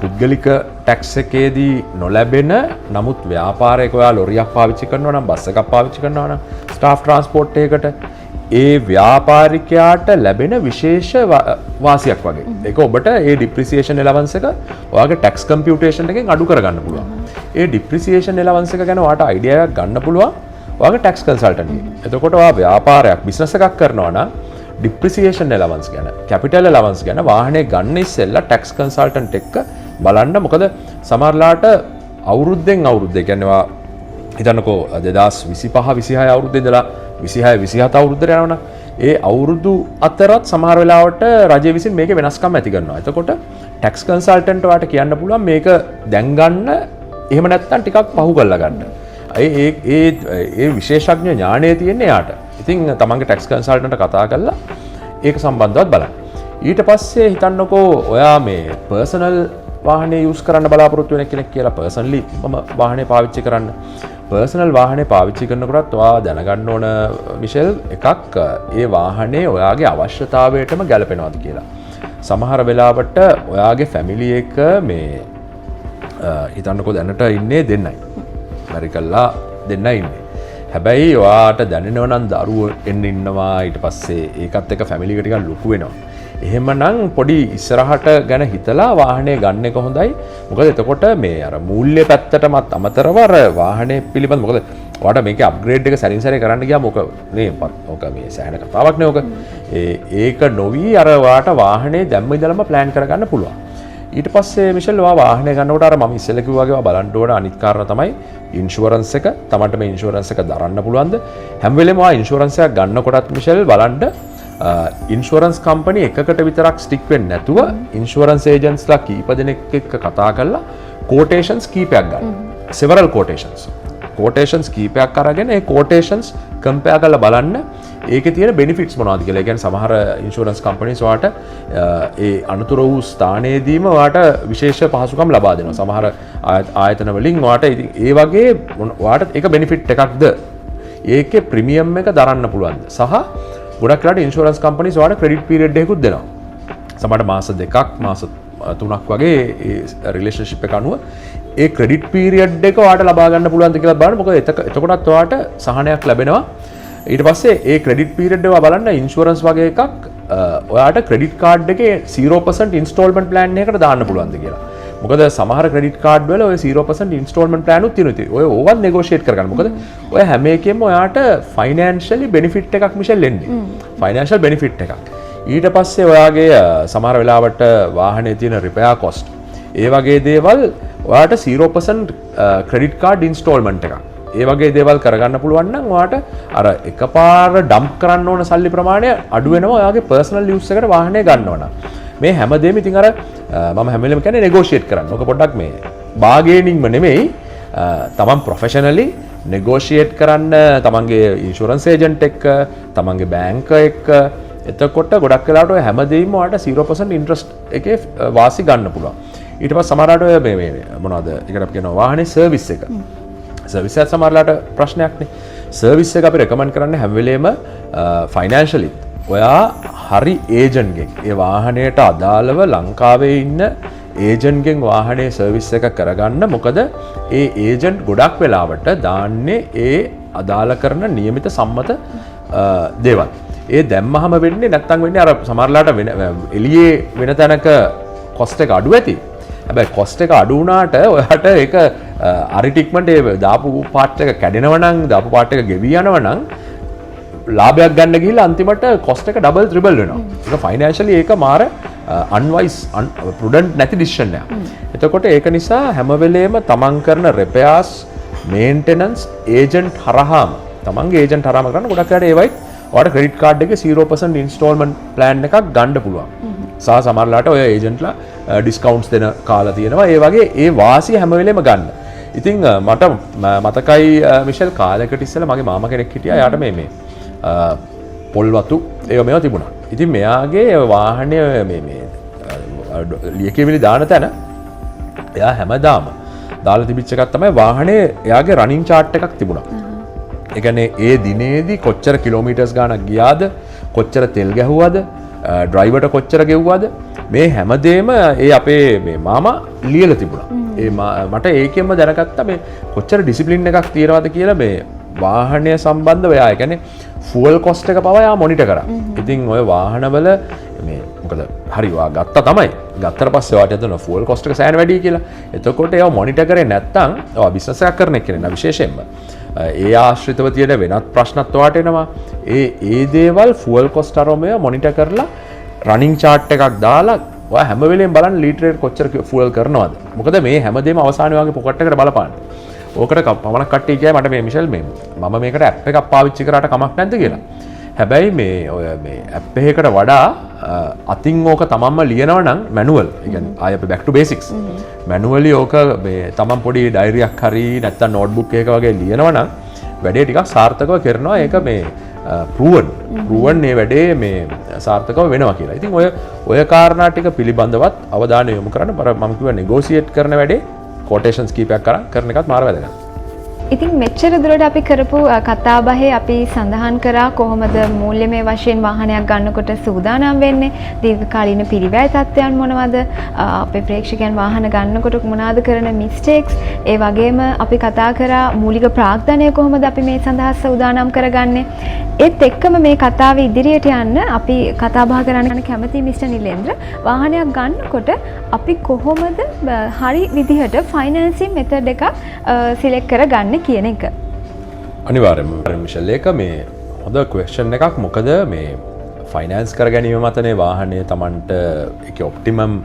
S2: පුද්ගලික ටැක්ස් එකේදී නොලැබෙන නමුත් ව්‍යාපාරයක ඔයා ලොරියක් පාවිච්චි කරනවා නම් බස් එකක් පාවිච්චි කරනවා නම් ස්ටාෆ් ට්‍රාන්ස්පෝර්ට් එකකට ඒ ව්‍යාපාරිකයාට ලැබෙන විශේෂ වාසියක් වගේ. ඒක ඔබට ඒ ඩිප්‍රිසියේෂන් ඇලවන්ස් එක ඔයාගේ ටැක්ස් කම්පියුටේෂන් එකෙන් අඩු කරගන්න පුළුවන්. ඒ ඩිප්‍රිසියේෂන් ඇලවන්ස් එක ගැන ඔයාට අයිඩියා එකක් ගන්න පුළුවන් ඔයාගේ ටැක්ස් කන්සල්ටන්ට් එකෙන්. එතකොට ඔයා ව්යාපාරයක් බිස්නස් එකක් කරනවා නම් ඩිප්‍රිසියේෂන් ඇලවන්ස් ගැන කැපිටල් ඇලවන්ස් ගැන වාහනේ ගන්න ඉස්සෙල්ලා ටැක්ස් කන්සල්ටන්ට් එක්ක බලන්න. මොකද සමහරලාට අවුරුද්දෙන් අවුරුද්ද කියන්නේ හිතන්නකෝ 2025 26 අවුරුද්දේ ඉඳලා 26 27 අවුරුද්දට යනවනම් ඒ අවුරුදු අතරත් සමහර වෙලාවට රජය විසින් මේකේ වෙනස්කම් ඇති කරනවා. එතකොට ටැක්ස් කන්සල්ටන්ට් ඔයාට කියන්න පුළුවන් මේක දැන් ගන්න එහෙම නැත්නම් ටිකක් පහු කරලා ගන්න. ඒ විශේෂඥ ඥාණය තියෙන්නේ යාට. ඉතින් තමන්ගේ ටැක්ස් කන්සල්ටන්ට් කතා කරලා ඒක සම්බන්ධවත් බලන්න. ඊට පස්සේ හිතන්නකෝ ඔයා මේ පර්සනල් වාහනේ යූස් කරන්න බලාපොරොත්තු වෙන කෙනෙක් කියලා පර්සනලි මම වාහනේ පාවිච්චි කරන්න. පර්සනල් වාහනේ පාවිච්චි කරනකොටත් ඔයා දැනගන්න ඕන මිෂෙල් එකක් ඒ වාහනේ ඔයාගේ අවශ්‍යතාවයටම ගැලපෙනවද කියලා. සමහර වෙලාවට ඔයාගේ ෆැමිලි එක මේ හිතන්නකෝ දැනට ඉන්නේ දෙන්නයි. මැරිකල්ලා දෙන්නයි ඉන්නේ. හැබැයි ඔයාට දැනෙනව නම් දරුවෝ එන්න ඉන්නවා ඊට පස්සේ ඒකත් එක්ක ෆැමිලි එක ටිකක් ලොකු වෙනවා. එහෙමනම් පොඩි ඉස්සරහට ගැන හිතලා වාහනේ ගන්න එක හොඳයි. මොකද එතකොට මේ අර මූල්‍ය පැත්තටමත් අමතරව අර වාහනේ පිළිබඳ මොකද ඔයාට මේකේ අප්ග්‍රේඩ් එක සැරින් සැරේ කරන්න ගියාම ඔක මේ සෑහෙන කතාවක් නේ ඔක. ඒක නොවි අර ඔයාට වාහනේ දැම්ම ඉඳලම ප්ලෑන් කරගන්න පුළුවන්. ඊට පස්සේ මිෂෙල් ඔයා වාහනය ගන්නකොට අර මම ඉස්සෙල්ලා කිව්වා වගේ බලන්න ඕන අනිත් කාරණා තමයි ඉන්ෂුරන්ස් එක. තමන්ට මේ ඉන්ෂුරන්ස් එක දරන්න පුළුවන්ද? හැම වෙලේම ඔයා ඉන්ෂුරන්ස් එකක් ගන්නකොටත් මිෂෙල් බලන්න ඉන්ෂුරන්ස් කම්පනි එකකට විතරක් ස්ටික් වෙන්නේ නැතුව ඉන්ෂුරන්ස් ඒජන්ට්ස්ලා කීප දෙනෙක් එක්ක කතා කරලා quotations කීපයක් ගන්න. several quotations කීපයක් අරගෙන ඒ quotations compare කරලා බලන්න ඒකේ තියෙන benefits මොනවද කියලා. ඒ කියන්නේ සමහර ඉන්ෂුරන්ස් කම්පනීස් ඔයාට ඒ අනුතර වූ ස්ථානයේදීම ඔයාට විශේෂ පහසුකම් ලබා දෙනවා. සමහර ආයතන වලින් ඔයාට ඉතින් ඒ වගේ ඔයාට ඒක benefit එකක්ද? ඒකේ ප්‍රීමියම් එක දරන්න පුළුවන්ද? සහ ගොඩක් වෙලාවට ඉන්ෂුරන්ස් කම්පනීස් ඔයාට ක්‍රෙඩිට් පීරියඩ් එකකුත් දෙනවා. සමහරට මාස 2ක් මාස 3ක් වගේ ඒ රිලේෂන්ෂිප් එක අනුව ඒ ක්‍රෙඩිට් පීරියඩ් එක ඔයාට ලබා ගන්න පුළුවන්ද කියලා බලන්න. මොකද එතකොටත් ඔයාට සහනයක් ලැබෙනවා. ඊට පස්සේ ඒ ක්‍රෙඩිට් පීරියඩ් එක බලන්න ඉන්ෂුරන්ස් වගේ එකක් ඔයාට ක්‍රෙඩිට් කාඩ් එකේ 0% ඉන්ස්ටෝල්මන්ට් ප්ලෑන් එකකට දාන්න පුළුවන්ද කියලා. මොකද සමහර ක්‍රෙඩිට් කාඩ් වල ඔය 0% ඉන්ස්ටෝල්මන්ට් ප්ලෑන් උත් තියෙනවා. ඔය ඕවත් නෙගෝෂিয়েට් කරගන්න. මොකද ඔය හැම එකෙම ඔයාට ෆයිනෑන්ෂියලි බෙනිෆිට් එකක් මිෂෙල් එන්නේ. ෆයිනෑන්ෂල් බෙනිෆිට් එකක්. ඊට පස්සේ ඔයාගේ සමහර වෙලාවට වාහනේ තියෙන රිපෙයාර් කොස්ට් ඒ වගේ දේවල් ඔයාට 0% ක්‍රෙඩිට් කාඩ් ඉන්ස්ටෝල්මන්ට් එකක්. ඒ වගේ දේවල් කරගන්න පුළුවන් නම් ඔයාට අර එකපාර ඩම්ප් කරන්න ඕන සල්ලි ප්‍රමාණය අඩු වෙනවා ඔයාගේ පර්සනල් යූස් එකට වාහනේ ගන්නවා නම්. මේ හැමදේම ඉතින් අර මම හැම වෙලේම කියන්නේ නෙගෝෂিয়েට් කරන්න. ඔක පොඩ්ඩක් මේ බාගේනින්ග්ම නෙමෙයි තමන් ප්‍රොෆෙෂනලි නෙගෝෂিয়েට් කරන්න තමන්ගේ ඉන්ෂුරන්ස් ඒජන්ට් එක්ක තමන්ගේ බැංක එක්ක. එතකොට ගොඩක් වෙලාවට ඔය හැමදේම ඔයාලට 0% ඉන්ට්‍රස්ට් එකේ වාසි ගන්න පුළුවන්. ඊට පස්සේ සමහරවිට ඔය මේ මොනවද ඒකට අපි කියනවා වාහනේ සර්විස් එක. සර්විස් එක සමහරවිට ප්‍රශ්නයක් නේ. සර්විස් එක අපි රෙකමන්ඩ් කරන්නේ හැම වෙලේම ෆයිනෑන්ෂලි ඔයා හරි ඒජන්ට්ගෙන් ඒ වාහනයට අදාළව ලංකාවේ ඉන්න ඒජන්ට්ගෙන් වාහනේ සර්විස් එක කරගන්න. මොකද ඒ ඒජන්ට් ගොඩක් වෙලාවට දාන්නේ ඒ අදාළ කරන නියමිත සම්මත දේවල්. ඒ දැම්මහම වෙන්නේ නැත්තම් වෙන්නේ අර සමහරලාට එළියේ වෙන තැනක කොස්ට් එක අඩු ඇති. හැබැයි කොස්ට් එක අඩු වුණාට ඔයාට ඒක අරිටික්මන්ට් ඒ දාපු පාර්ට් එක කැඩෙනවා නම් දාපු පාර්ට් එක ගෙවි යනවා නම් ලාභයක් ගන්න ගිහිල්ලා අන්තිමට කොස්ට් එක ඩබල් ත්‍රිබල් වෙනවා. ඒක ෆයිනෑන්ෂලි ඒක මාර අන්වයිස් ප්‍රුඩන්ට් නැති ඩිසිෂන් එකක්. එතකොට ඒක නිසා හැම වෙලේම තමන් කරන රිපෙයාර්ස් මේන්ටෙනන්ස් ඒජන්ට් හරහාම තමන්ගේ ඒජන්ට් හරහාම කරන ගොඩක් අය ඒවයි ඔයාට ක්‍රෙඩිට් කාඩ් එකේ 0% ඉන්ස්ටෝල්මන්ට් ප්ලෑන් එකක් ගන්න පුළුවන්. සහ සමහරලාට ඔය ඒජන්ට්ලා ඩිස්කවුන්ට්ස් දෙන කාලා තියෙනවා. ඒ වගේ ඒ වාසිය හැම වෙලේම ගන්න. ඉතින් මට මතකයි මිෂෙල් කාලයකට ඉස්සෙල්ලා මගේ මාමා කෙනෙක් හිටියා. එයාට මේ පොල් වතු ඒව මේවා තිබුණා. ඉතින් මෙයාගේ වාහනය මේ ලියකියවිලි දාන තැන එයා හැමදාම දාලා තිබිච්ච එකක් තමයි වාහනේ එයාගේ රනින් චාර්ට් එකක් තිබුණා. ඒ කියන්නේ ඒ දිනේදී කොච්චර කිලෝමීටර්ස් ගාණක් ගියාද, කොච්චර තෙල් ගැහුවද, ඩ්‍රයිවර්ට කොච්චර ගෙව්වද, මේ හැමදේම ඒ අපේ මේ මාමා ලියලා තිබුණා. ඒ මට ඒකෙන්ම දැනගත්තා මේ කොච්චර ඩිසිප්ලින් එකක් තියෙනවද කියලා මේ වාහනය සම්බන්ධව. එයා ඒ කියන්නේ ෆුවල් කොස්ට් එක පවා එයා මොනිටර් කරා. ඉතින් ඔය වාහනවල මේ මොකද හරි වා ගත්තා තමයි. ගත්තට පස්සේ ඔයාට හිතෙනවා ෆුවල් කොස්ට් එක සෑහෙන වැඩි කියලා. එතකොට ඒවා මොනිටර් කරේ නැත්නම් ඔයා බිස්නස් එකක් කරන කෙනෙක් නා විශේෂයෙන්ම ඒ ආශ්‍රිතව තියෙන වෙනත් ප්‍රශ්නත් ඔයාට එනවා. ඒ දේවල් ෆුවල් කොස්ට් අරෝමය මොනිටර් කරලා රනින් චාර්ට් එකක් දාලා ඔයා හැම වෙලේම බලන්න ලීටරේට කොච්චර ෆුවල් කරනවද. මොකද මේ හැමදේම අවසානයේ වගේ පොකට් එකට බලපාන්න. ඕකට පමණක් කට්ටිය කියයි මට මේ මිෂෙල් මේ මම මේකට ඇප් එකක් පාවිච්චි කරාට කමක් නැද්ද කියලා. හැබැයි මේ ඔය මේ ඇප් එකකට වඩා අතින් ඕක තමන්ම ලියනවා නම් මැනුවල්. ඒ කියන්නේ ආය අපි back to basics. මැනුවලි ඕක මේ තමන් පොඩි ඩයරියක් හරි නැත්නම් නෝට්බුක් එකක වගේ ලියනවා නම් වැඩේ ටිකක් සාර්ථකව කරනවා. ඒක මේ ප්‍රූවන් මේ වැඩේ මේ සාර්ථකව වෙනවා කියලා. ඉතින් ඔය කාරණා ටික පිළිබඳවත් අවධානය යොමු කරන්න. මම කිව්වා නෙගෝෂিয়েට් කරන වැඩේ කොටේෂන්ස් කීපයක් කරන එකත් මාර වැදගත්.
S1: ඉතින් මෙච්චර දුරට අපි කරපු කතාබහේ අපි සඳහන් කරා කොහොමද මූල්‍යමය වශයෙන් වාහනයක් ගන්නකොට සූදානම් වෙන්නේ, දීර්ඝකාලීන පිරිවැය තත්ත්වයන් මොනවද, අපේ ප්‍රේක්ෂකයන් වාහන ගන්නකොට මොනවාද කරන මිස්ටේක්ස්, ඒ වගේම අපි කතා කරා මූලික ප්‍රාග්ධනය කොහොමද අපි මේ සඳහා සූදානම් කරගන්නේ. ඒත් එක්කම මේ කතාව ඉදිරියට යන්න අපි කතා බහ කරන්න කැමති මිස්ටර් නිලේන්ද්‍ර, වාහනයක් ගන්නකොට අපි කොහොමද හරි විදිහට ෆයිනෑන්සින් මෙතඩ් එකක් සිලෙක්ට් කරගන්නේ කියන එක.
S2: අනිවාර්යයෙන්ම මිෂෙල් ඒක මේ හොඳ ක්වෙස්චන් එකක්. මොකද මේ ෆයිනෑන්ස් කර ගැනීම මතනේ වාහනය Tamanට ඒකේ ඔප්ටිමම්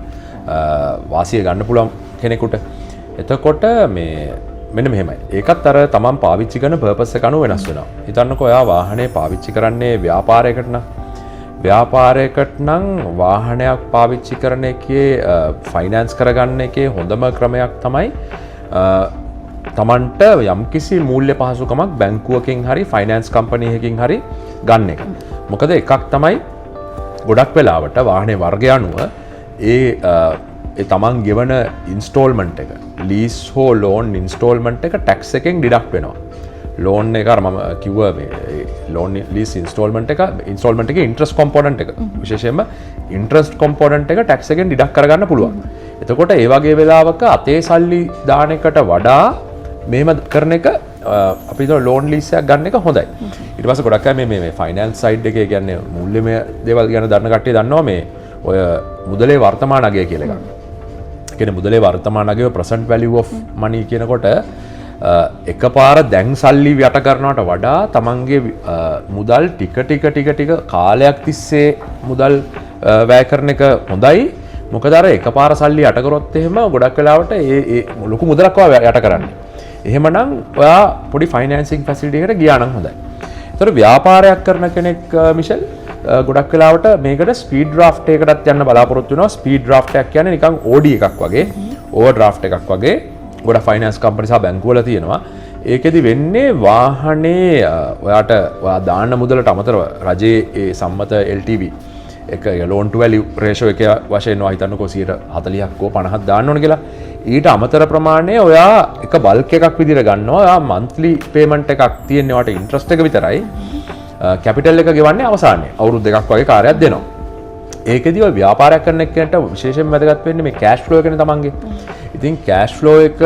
S2: වාසිය ගන්න පුළුවන් කෙනෙකුට. එතකොට මේ මෙන්න මෙහෙමයි. ඒකත් අර තමන් පාවිච්චි කරන පර්පස් එක අනුව වෙනස් වෙනවා. හිතන්නකෝ ඔයා වාහනේ පාවිච්චි කරන්නේ ව්‍යාපාරයකට නම් ව්‍යාපාරයකට නම් වාහනයක් පාවිච්චි කරන එකේ ෆයිනෑන්ස් කරගන්න එකේ හොඳම ක්‍රමයක් තමයි තමන්ට යම්කිසි මූල්‍ය පහසුකමක් බැංකුවකින් හරි ෆයිනෑන්ස් කම්පනයකින් හරි ගන්න එක. මොකද එකක් තමයි ගොඩක් වෙලාවට වාහනේ වර්ගය අනුව ඒ තමන් ගෙවන ඉන්ස්ටෝල්මන්ට් එක ලීස් හෝ ලෝන් ඉන්ස්ටෝල්මන්ට් එක ටැක්ස් එකෙන් ඩිඩක්ට් වෙනවා. ලෝන් එක අර මම කිව්ව මේ ලෝන් ලීස් ඉන්ස්ටෝල්මන්ට් එකේ ඉන්ට්‍රස්ට් කොම්පොනන්ට් එක විශේෂයෙන්ම ඉන්ට්‍රස්ට් කොම්පොනන්ට් එක ටැක්ස් එකෙන් ඩිඩක්ට් කරගන්න පුළුවන්. එතකොට ඒ වගේ වෙලාවක අතේ සල්ලි දාන එකට වඩා මෙහෙම කරන එක අපි හිතන ලෝන් ලීස් එකක් ගන්න එක හොඳයි. ඊට පස්සේ ගොඩක් අය මේ ෆයිනෑන්ස් සයිඩ් එකේ කියන්නේ මූල්‍යමය දේවල් ගැන දන්න කට්ටිය දන්නවා මේ ඔය මුදලේ වර්තමාන අගය කියලා එකක්. ඒ කියන්නේ මුදලේ වර්තමාන අගය present value of money කියනකොට එකපාර දැන් සල්ලි යට කරනවට වඩා තමන්ගේ මුදල් ටික කාලයක් තිස්සේ මුදල් වැය කරන එක හොඳයි. මොකද අර එකපාර සල්ලි යට කරොත් එහෙම ගොඩක් වෙලාවට ඒ ලොකු මුදලක් යට කරන්නේ. එහෙමනම් ඔයා පොඩි ෆයිනෑන්සින් ෆැසිලිටි එකට ගියා නම් හොඳයි. ඒතර ව්‍යාපාරයක් කරන කෙනෙක් මිෂල් ගොඩක් වෙලාවට මේකට ස්පීඩ් ඩ්‍රාෆ්ට් එකකටත් යන්න බලාපොරොත්තු වෙනවා. ස්පීඩ් ඩ්‍රාෆ්ට් එකක් කියන්නේ නිකන් OD එකක් වගේ, ඕවර් ඩ්‍රාෆ්ට් එකක් වගේ. ගොඩක් ෆයිනෑන්ස් කම්පනි සහ බැංකුවල තියෙනවා. ඒකෙදි වෙන්නේ වාහනේ ඔයා දාන්න මුදලට අමතරව රජයේ ඒ සම්මත LTV එක loan to value ratio එක වශයෙන් ඔයා හිතන්නකෝ 40%ක් හෝ 50ක් දාන්න ඕන කියලා. ඊට අමතර ප්‍රමාණය ඔයා එක බල්ක් එකක් විදිහට ගන්නවා. ඔයා monthly payment එකක් තියෙන්නේ ඔයාට interest එක විතරයි. capital එක ගෙවන්නේ අවසානයේ අවුරුදු දෙකක් වගේ කාර්යයක් දෙනවා. ඒකෙදි ඔය ව්‍යාපාරයක් කරන එක්කෙනාට විශේෂයෙන් වැදගත් වෙන්නේ මේ cash flow එකනේ තමන්ගේ. ඉතින් cash flow එක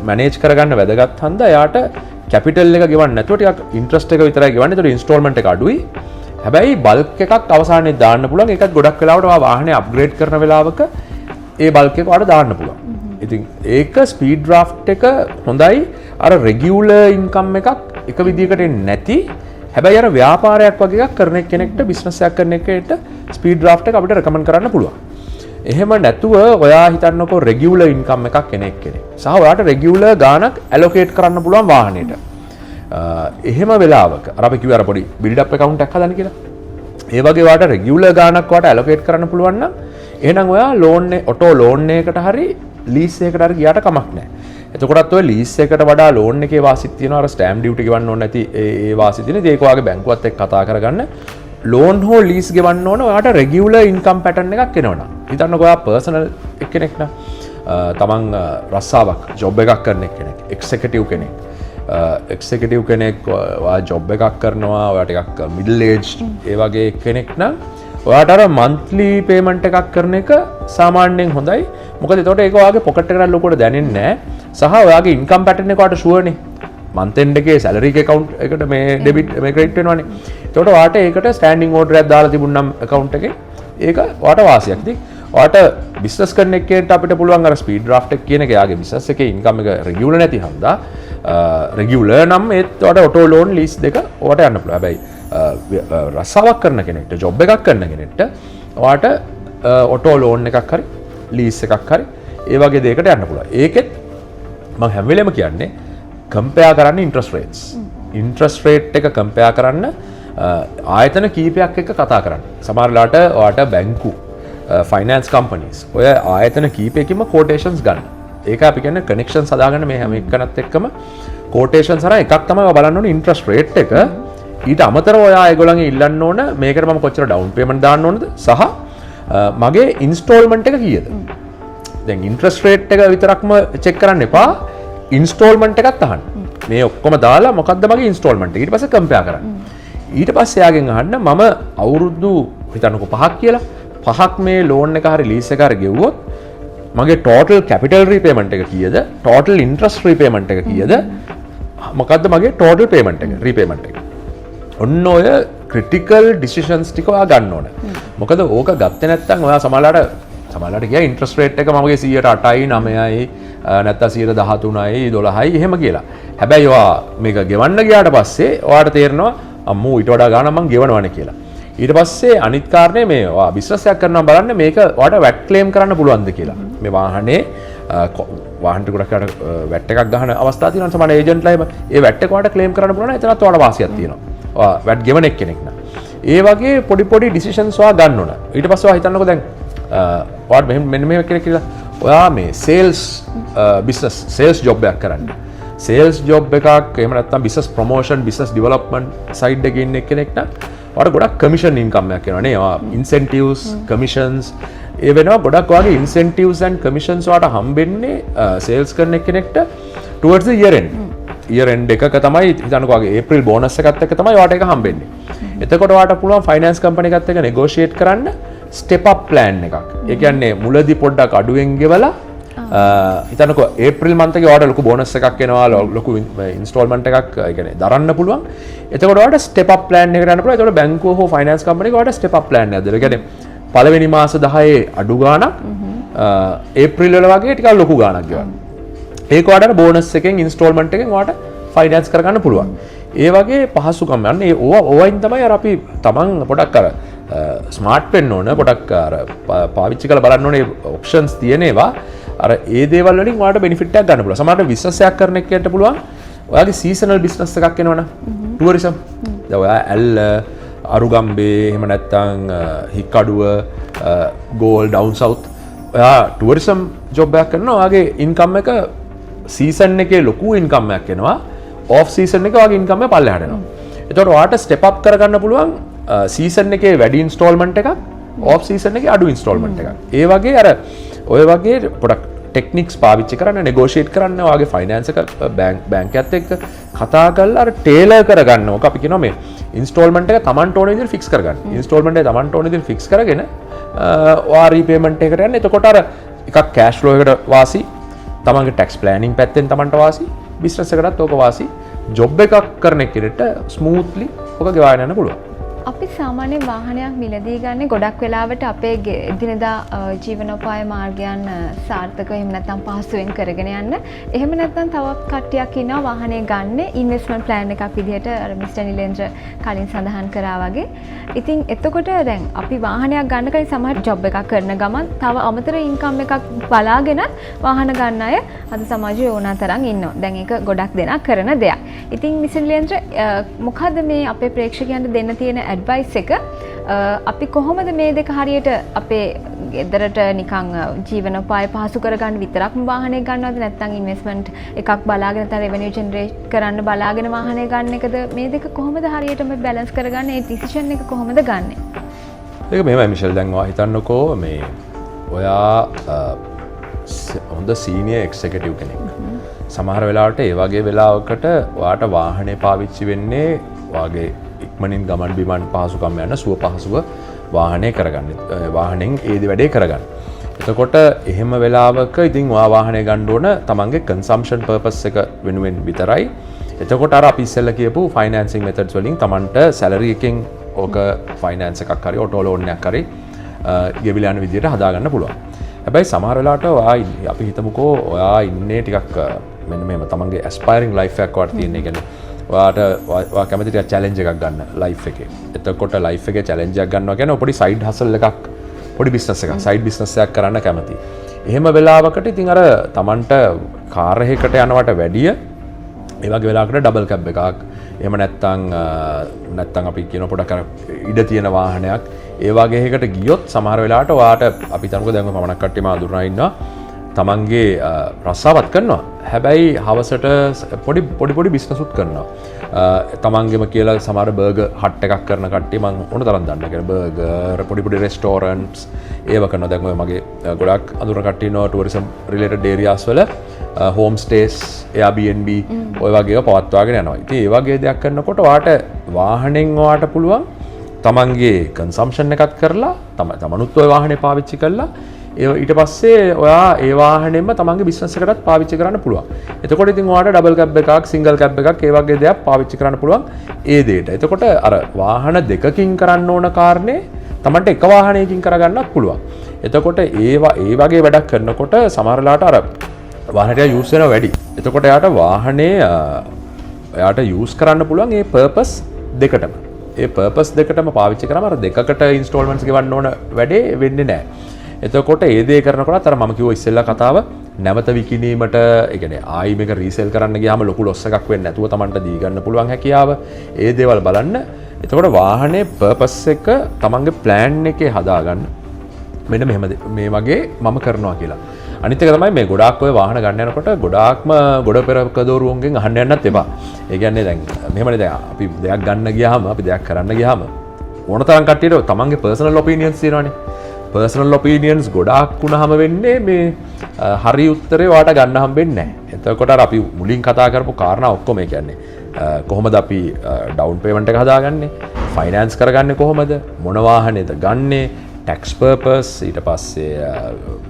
S2: manage කරගන්න වැදගත් හන්ද එයාට capital එක ගෙවන්න නැතුව ටිකක් interest එක විතරයි ගෙවන්නේ. ඒතකොට installment එක අඩුයි. හැබැයි බල්ක් එකක් අවසානයේ දාන්න පුළුවන්. ඒකත් ගොඩක් වෙලාවට ඔයා වාහනේ අප්ග්‍රේඩ් කරන වෙලාවක ඒ බල්ක් එක ඔයාලට දාන්න පුළුවන්. ඉතින් ඒක ස්පීඩ් ඩ්‍රාෆ්ට් එක හොඳයි. අර රෙගියුලර් ඉන්කම් එකක් එක විදියකට නැති. හැබැයි අර ව්‍යාපාරයක් වගේ එකක් කරන කෙනෙක්ට බිස්නස් එකක් කරන එකට ස්පීඩ් ඩ්‍රාෆ්ට් එක අපිට රෙකමන්ඩ් කරන්න පුළුවන්. එහෙම නැතුව ඔයා හිතන්නකෝ රෙගියුලර් ඉන්කම් එකක් කෙනෙක්. සහ ඔයාට රෙගියුලර් ගාණක් ඇලොකේට් කරන්න පුළුවන් වාහනේට. එහෙම වෙලාවක අර අපි කිව්ව අර පොඩි බිල්ඩ් අප් account එකක් හදන්න කියලා. ඒ වගේ වාට රෙගියුලර් ගාණක් වාට ඇලොකේට් කරන්න පුළුවන් නම් එහෙනම් ඔයා ලෝන් ඔටෝ ලෝන් එකකට හරි ලීස් එකකට හරි ගියාට කමක් නැහැ. එතකොටත් ඔය ලීස් එකට වඩා ලෝන් එකේ වාසිත් තියෙනවා. අර ස්ටෑම්ප් ඩියුටි ගෙවන්න ඕනේ නැති ඒ වාසිත් තියෙන. ඒක ඔයාගේ බැංකුවත් එක්ක කතා කරගන්න. ලෝන් හෝ ලීස් ගෙවන්න ඕන ඔයාට රෙගියුලර් ඉන්කම් පැටර්න් එකක් එනවනම්. හිතන්නකෝ ඔයා පර්සනල් කෙනෙක් නම් තමන් රස්සාවක් ජොබ් එකක් කරන කෙනෙක්, එක්සිකියුටිව් කෙනෙක්. එක්සිකියුටිව් කෙනෙක් ජොබ් එකක් කරනවා, ඔයා ටිකක් මිඩල් ඒජ් ඒ වගේ කෙනෙක් නම් ඔයාට අර මන්ත්ලි පේමන්ට් එකක් කරන එක සාමාන්‍යයෙන් හොඳයි. මොකද එතකොට ඒක ඔයාගේ පොකට් එකට ලොකුවට දැනෙන්නේ නැහැ. සහ ඔයාගේ ඉන්කම් පැටර්න් එක ඔයාට ෂුවර්නේ. මන්ත් එන්ඩ් එකේ සැලරි account එකට මේ ඩෙබිට් මේ ක්‍රෙඩිට් වෙනවනේ. එතකොට ඔයාට ඒකට ස්ටෑන්ඩින් ඕඩර් එකක් දාලා තිබුණනම් account එකේ ඒක ඔයාට වාසියක්. ඉතින් ඔයාට බිස්නස් කරන එකේට අපිට පුළුවන් අර ස්පීඩ් ඩ්‍රාෆ්ට් එක කියන එක යාගේ බිස්නස් එකේ ඉන්කම් එක රෙගියුලර් නැති හන්දා රෙගියුලර් නම් ඒත් ඔයාට ඔටෝ ලෝන් ලීස් දෙක ඔයාට යන්න පුළුවන්. හැබැයි රස්සාවක් කරන කෙනෙක්ට ජොබ් එකක් කරන කෙනෙක්ට ඔයාට ඔටෝ ලෝන් එකක් හරි ලීස් එකක් හරි ඒ වගේ දෙයකට යන්න පුළුවන්. ඒකෙත් මම හැම වෙලේම කියන්නේ කම්පෙයාර් කරන්න ඉන්ට්‍රස්ට් රේට්ස්. ඉන්ට්‍රස්ට් රේට් එක කම්පෙයාර් කරන්න ආයතන කීපයක් එක්ක කතා කරන්න. සමහර වෙලාවට ඔයාට බැංකු ෆයිනෑන්ස් කම්පනීස් ඔය ආයතන කීපයකින්ම කෝටේෂන්ස් ගන්න. ඒක අපි කියන්නේ කනෙක්ෂන්ස් හදාගන්න මේ හැම එකනත් එක්කම කෝටේෂන්ස් හරහා එකක් තමයි බලන්න ඕනේ ඉන්ට්‍රස්ට් රේට් එක. ඊට අමතරව ඔයා ඒගොල්ලන්ගේ ඉල්ලන්න ඕන මේකට මම කොච්චර ඩවුන් පේමන්ට් දාන්න ඕනද සහ මගේ ඉන්ස්ටෝල්මන්ට් එක කීයද. දැන් ඉන්ට්‍රස්ට් රේට් එක විතරක්ම චෙක් කරන්න එපා. ඉන්ස්ටෝල්මන්ට් එකත් අහන්න. මේ ඔක්කොම දාලා මොකද්ද මගේ ඉන්ස්ටෝල්මන්ට් එක. ඊට පස්සේ කම්පෙයාර් කරන්න. ඊට පස්සේ යාගෙන් අහන්න මම අවුරුදු හිතන්නකෝ 5ක් කියලා. 5ක් මේ ලෝන් එක හරි ලීස් එක හරි ගෙවුවොත් මගේ ටෝටල් කැපිටල් රීපේමන්ට් එක කීයද? ටෝටල් ඉන්ට්‍රස්ට් රීපේමන්ට් එක කීයද? මොකද්ද මගේ ටෝටල් පේමන්ට් එක රීපේමන්ට් එක. ඔන්න ඔය ක්‍රිටිකල් ඩිසිෂන්ස් ටික ඔයා ගන්න ඕන. මොකද ඕක ගත්තේ නැත්නම් ඔයා සමහරලාට ගියා ඉන්ට්‍රස්ට් රේට් එක මගේ 108යි 9යි නැත්නම් 113යි 12යි එහෙම කියලා. හැබැයි ඔයා මේක ගෙවන්න ගියාට පස්සේ ඔයාට තේරෙනවා අම්මෝ ඊට වඩා ගාණක් මං ගෙවනවනේ කියලා. ඊට පස්සේ අනිත් කාරණේ මේ බිස්නස් එකක් කරනවා බලන්න මේක ඔයාලට වැට් ක්ලේම් කරන්න පුළුවන්ද කියලා. මේ වාහනේ වාහනට ගොඩක් වැට් එකක් ගන්න අවස්ථා තියෙනවා සමහර ඒජන්ට්ලා ඒ වැට් එක ඔයාලට ක්ලේම් කරන්න පුළුවන්. එතනත් ඔයාලට වාසියක් තියෙනවා. වැට් ගෙවන කෙනෙක් නම්. ඒ වගේ පොඩි ඩිසිෂන්ස් ඔයා ගන්න ඕන. ඊට පස්සේ ඔයා හිතන්නකෝ දැන් ඔයාට මෙන්න මේ කෙනෙක් කියලා ඔයා මේ සේල්ස් බිස්නස් සේල්ස් ජොබ් එකක් කරන්න. සේල්ස් ජොබ් එකක් එහෙම නැත්නම් business promotion business development side එකේ ඉන්න කෙනෙක් නම් ඔයාට ගොඩක් කමිෂන් ඉන්කම් එකක් එනවා නේ. ඔයා ඉන්සෙන්ටිව්ස් කමිෂන්ස් ඒ වෙනවා ගොඩක් ඔයාගේ ඉන්සෙන්ටිව්ස් ඇන්ඩ් කමිෂන්ස් ඔයාට හම්බෙන්නේ සේල්ස් කරන කෙනෙක්ට towards the year end. year end එකක තමයි හිතන්නකෝ ඔයාගේ ඒප්‍රිල් බෝනස් එකත් එක්ක තමයි ඔයාට ඒක හම්බෙන්නේ. එතකොට ඔයාට පුළුවන් ෆයිනෑන්ස් කම්පැනි එකත් එක්ක නෙගෝෂিয়েට් කරන්න ස්ටෙප් අප් ප්ලෑන් එකක්. ඒ කියන්නේ මුලදී පොඩ්ඩක් අඩුවෙන් ගෙවලා හිතන්නකෝ ඒප්‍රිල් මන්ත් එකේ ඔයාට ලොකු බෝනස් එකක් එනවා ලොකු ඉන්ස්ටෝල්මන්ට් එකක් ඒ කියන්නේ දරන්න පුළුවන්. එතකොට ඔයාට ස්ටෙප් අප් ප්ලෑන් එකකට යන්න පුළුවන්. එතකොට බැංකුව හෝ ෆයිනෑන්ස් කම්පැනි එක ඔයාට ස්ටෙප් අප් ප්ලෑන් එකක් දෙනවා. ඒ කියන්නේ පළවෙනි මාස 10 අඩු ගාණක් ඒප්‍රිල් වල වගේ ටිකක් ලොකු ගාණක් ගෙවන්න. ඒක ඔයාට බෝනස් එකෙන් ඉන්ස්ටෝල්මන්ට් එකෙන් ඔයාට ෆයිනෑන්ස් කරගන්න පුළුවන්. ඒ වගේ පහසුකම් යන්නේ ඒ ඕවයින් තමයි අර අපි තමන් පොඩක් අර ස්මාර්ට් වෙන්න ඕන පොඩක් අර පාවිච්චි කරලා බලන්න ඕනේ ඔප්ෂන්ස් තියෙන ඒවා අර ඒ දේවල් වලින් ඔයාලට බෙනිෆිට් එකක් ගන්න පුළුවන්. සමහරවිට බිස්නස් එකක් කරන එක්කෙන්ට පුළුවන් ඔයාගේ සීසනල් බිස්නස් එකක් එනවනම් ටුවරිසම්. දැන් ඔයා ඇල්ල අරුගම්බේ එහෙම නැත්නම් හික්කඩුව ගෝල් ඩවුන් සවුත් ඔයා ටුවරිසම් ජොබ් එකක් කරනවා ඔයාගේ ඉන්කම් එක සීසන් එකේ ලොකු ඉන්කම් එකක් එනවා. ඔෆ් සීසන් එකේ ඔයාගේ ඉන්කම් එක පල්ලෙහාට එනවා. එතකොට ඔයාට ස්ටෙප් අප් කරගන්න පුළුවන් සීසන් එකේ වැඩි ඉන්ස්ටෝල්මන්ට් එකක් ඔෆ් සීසන් එකේ අඩු ඉන්ස්ටෝල්මන්ට් එකක්. ඒ වගේ අර ඔය වගේ පොඩක් ටෙක්නික්ස් පාවිච්චි කරන්න නෙගෝෂিয়েට් කරන්න ඔයාගේ ෆයිනෑන්ස් එක බැංකයත් එක්ක කතා කරලා අර ටේලර් කරගන්න ඕක අපි කියනවා මේ ඉන්ස්ටෝල්මන්ට් එක Tamanට ඕන විදිහට ෆික්ස් කරගන්න. ඉන්ස්ටෝල්මන්ට් එක Tamanට ඕන විදිහට ෆික්ස් කරගෙන ඔයා රීපේමන්ට් එකකට යන්න. එතකොට අර එකක් කෑෂ් ෆ්ලෝ එකට වාසි තමන්ගේ ටැක්ස් ප්ලෑනින් පැත්තෙන් තමන්ට වාසි බිස්නස් එකටත් ඕක වාසි ජොබ් එකක් කරන කෙනෙක්ට ස්මූත්ලි ඔක ගෙවාගෙන යන්න පුළුවන්.
S1: අපි සාමාන්‍ය වාහනයක් මිලදී ගන්න ගොඩක් වෙලාවට අපේ එදිනෙදා ජීවනෝපාය මාර්ගයන් සාර්ථකව එහෙම නැත්නම් පහසුවෙන් කරගෙන යන්න. එහෙම නැත්නම් තවත් කට්ටියක් ඉන්නවා වාහනේ ගන්න ඉන්වෙස්ට්මන්ට් ප්ලෑන් එකක් විදිහට අර මිස්ටර් නිලේන්ද්‍ර කලින් සඳහන් කරා වගේ. ඉතින් එතකොට දැන් අපි වාහනයක් ගන්න කලින් සමහර ජොබ් එකක් කරන ගමන් තව අමතර ඉන්කම් එකක් බලාගෙන වාහන ගන්න අය අද සමාජයේ ඕනෑ තරම් ඉන්නවා. දැන් ඒක ගොඩක් දෙනා කරන දෙයක්. ඉතින් මිස්ටර් නිලේන්ද්‍ර මොකද්ද මේ අපේ ප්‍රේක්ෂකයන්ට දෙන්න තියෙන ඇඩ්වයිස් එක අපි කොහොමද මේ දෙක හරියට අපේ ගෙදරට නිකන් ජීවනෝපාය පහසු කරගන්න විතරක්ම වාහනයක් ගන්නවද නැත්නම් ඉන්වෙස්ට්මන්ට් එකක් බලාගෙන නැත්නම් රෙවෙනියු ජෙනරේට් කරන්න බලාගෙන වාහනය ගන්න එකද මේ දෙක කොහොමද හරියටම බැලන්ස් කරගන්නේ ඒ ඩිසිෂන් එක කොහොමද ගන්නෙ?
S2: ඒක මෙහෙමයි මිෂෙල් දැන් ඔයා හිතන්නකෝ මේ ඔයා හොඳ සීනියර් එක්සිකියුටිව් කෙනෙක්. සමහර වෙලාවට ඒ වගේ වෙලාවකට ඔයාට වාහනේ පාවිච්චි වෙන්නේ ඔයාගේ ඉක්මනින් ගමන් බිමන් පහසුකම් යන සුව පහසුව වාහනේ කරගන්න. වාහනෙන් ඒ වැඩේ කරගන්න. එතකොට එහෙම වෙලාවක ඉතින් ඔයා වාහනේ ගන්න ඕන තමන්ගේ කන්සම්ප්ෂන් පර්පස් එක වෙනුවෙන් විතරයි. එතකොට අර අපි ඉස්සෙල්ලා කියපු ෆයිනෑන්සින් මෙතඩ්ස් වලින් තමන්ට සැලරි එකෙන් ඕක ෆයිනෑන්ස් එකක් හරි ඔටෝ ලෝන් එකක් හරි ගෙවිලා යන විදිහට හදාගන්න පුළුවන්. හැබැයි සමහර වෙලාවට ඔයා අපි හිතමුකෝ ඔයා ඉන්නේ ටිකක් මෙන්න මේව තමන්ගේ ඇස්පයරිං ලයිෆ් එකක් වට තියෙන. ඒ කියන්නේ ඔයා කැමති ටිකක් චැලෙන්ජ් එකක් ගන්න ලයිෆ් එකේ. එතකොට ලයිෆ් එකේ චැලෙන්ජ් එකක් ගන්නවා කියන්නේ පොඩි සයිඩ් හසල් එකක් පොඩි බිස්නස් එකක් සයිඩ් බිස්නස් එකක් කරන්න කැමති. එහෙම වෙලාවකට ඉතින් අර තමන්ට කාර් එකකට යනවට වැඩිය ඒ වගේ වෙලාවකට ඩබල් කැබ් එකක් එහෙම නැත්නම් අපි කියන පොඩක් අර ඉඩ තියෙන වාහනයක් ඒ වගේ එකකට ගියොත් සමහර වෙලාවට ඔයාට අපි හිතමුකෝ දැන් පමණක් කට්ටිය මාදුරනා ඉන්නවා තමන්ගේ රස්සාවත් කරනවා. හැබැයි හවසට පොඩි බිස්නසුත් කරනවා. තමන්ගේම කියලා සමහර බර්ගර් හට් එකක් කරන කට්ටිය මම ඕන තරම් දන්නවා. ඒ කියන්නේ බර්ගර් පොඩි රෙස්ටෝරන්ට්ස් ඒව කරනවා. දැන් ඔය මගේ ගොඩක් අඳුරන කට්ටිය ඉන්නවා ටුවරිසම් රිලේටඩ් ඒරියාස් වල හෝම් ස්ටේස් Airbnb ඔය වගේ ඒවා පවත්වාගෙන යනවා. ඉතින් ඒ වගේ දෙයක් කරනකොට ඔයාට වාහනෙන් ඔයාට පුළුවන් තමන්ගේ කන්සම්ප්ෂන් එකක් කරලා තමනුත් ඔය වාහනේ පාවිච්චි කරලා ඊට පස්සේ ඔයා ඒ වාහනේම තමන්ගේ බිස්නස් එකටත් පාවිච්චි කරන්න පුළුවන්. එතකොට ඉතින් ඔයාට ඩබල් කැබ් එකක්, සිංගල් කැබ් එකක් ඒ වගේ දේවල් පාවිච්චි කරන්න පුළුවන් ඒ දෙයට. එතකොට අර වාහන දෙකකින් කරන්න ඕන කාරණේ තමන්ට එක වාහනයකින් කරගන්නත් පුළුවන්. එතකොට ඒ වගේ වැඩක් කරනකොට සමහර වෙලාවට අර වාහනයට යූස් වෙනවා වැඩි. එතකොට එයාට වාහනේ එයාට යූස් කරන්න පුළුවන් ඒ පර්පස් දෙකටම. ඒ පර්පස් දෙකටම පාවිච්චි කරාම අර දෙකකට ඉන්ස්ටෝල්මන්ට්ස් ගෙවන්න ඕන වැඩේ වෙන්නේ නැහැ. එතකොට ඒ දේ කරනකොට අර මම කිව්වා ඉස්සෙල්ලා කතාව නැවත විකිණීමට ඒ කියන්නේ ආයි මේක රීසෙල් කරන්න ගියාම ලොකු ලොස් එකක් වෙන්නේ නැතුව Tamanට දී ගන්න පුළුවන් හැකියාව ඒ දේවල් බලන්න. එතකොට වාහනේ පර්පස් එක Tamanගේ ප්ලෑන් එකේ හදාගන්න. මෙන්න මෙහෙම මේ වගේ මම කරනවා කියලා. අනිත් එක තමයි මේ ගොඩාක් ඔය වාහන ගන්න යනකොට ගොඩාක්ම ගොඩ පෙරක දෝරුවන්ගෙන් අහන්න යන්නත් එපා. ඒ කියන්නේ දැන් මෙහෙමනේ දැන් අපි දෙයක් ගන්න ගියාම අපි දෙයක් කරන්න ගියාම ඕන තරම් කට්ටියට තමන්ගේ පර්සනල් ඔපිනියන්ස් තියෙනවානේ. පර්සනල් ඔපිනියන්ස් ගොඩාක් වුණාම වෙන්නේ මේ හරි උත්තරේ වාට ගන්න හම්බෙන්නේ නැහැ. එතකොට අර අපි මුලින් කතා කරපු කාරණා ඔක්කොම ඒ කියන්නේ කොහොමද අපි ඩවුන් පේමන්ට් එක හදාගන්නේ? ෆයිනෑන්ස් කරගන්නේ කොහොමද? මොන වාහනේද ගන්නේ? ටැක්ස් පර්පස් ඊට පස්සේ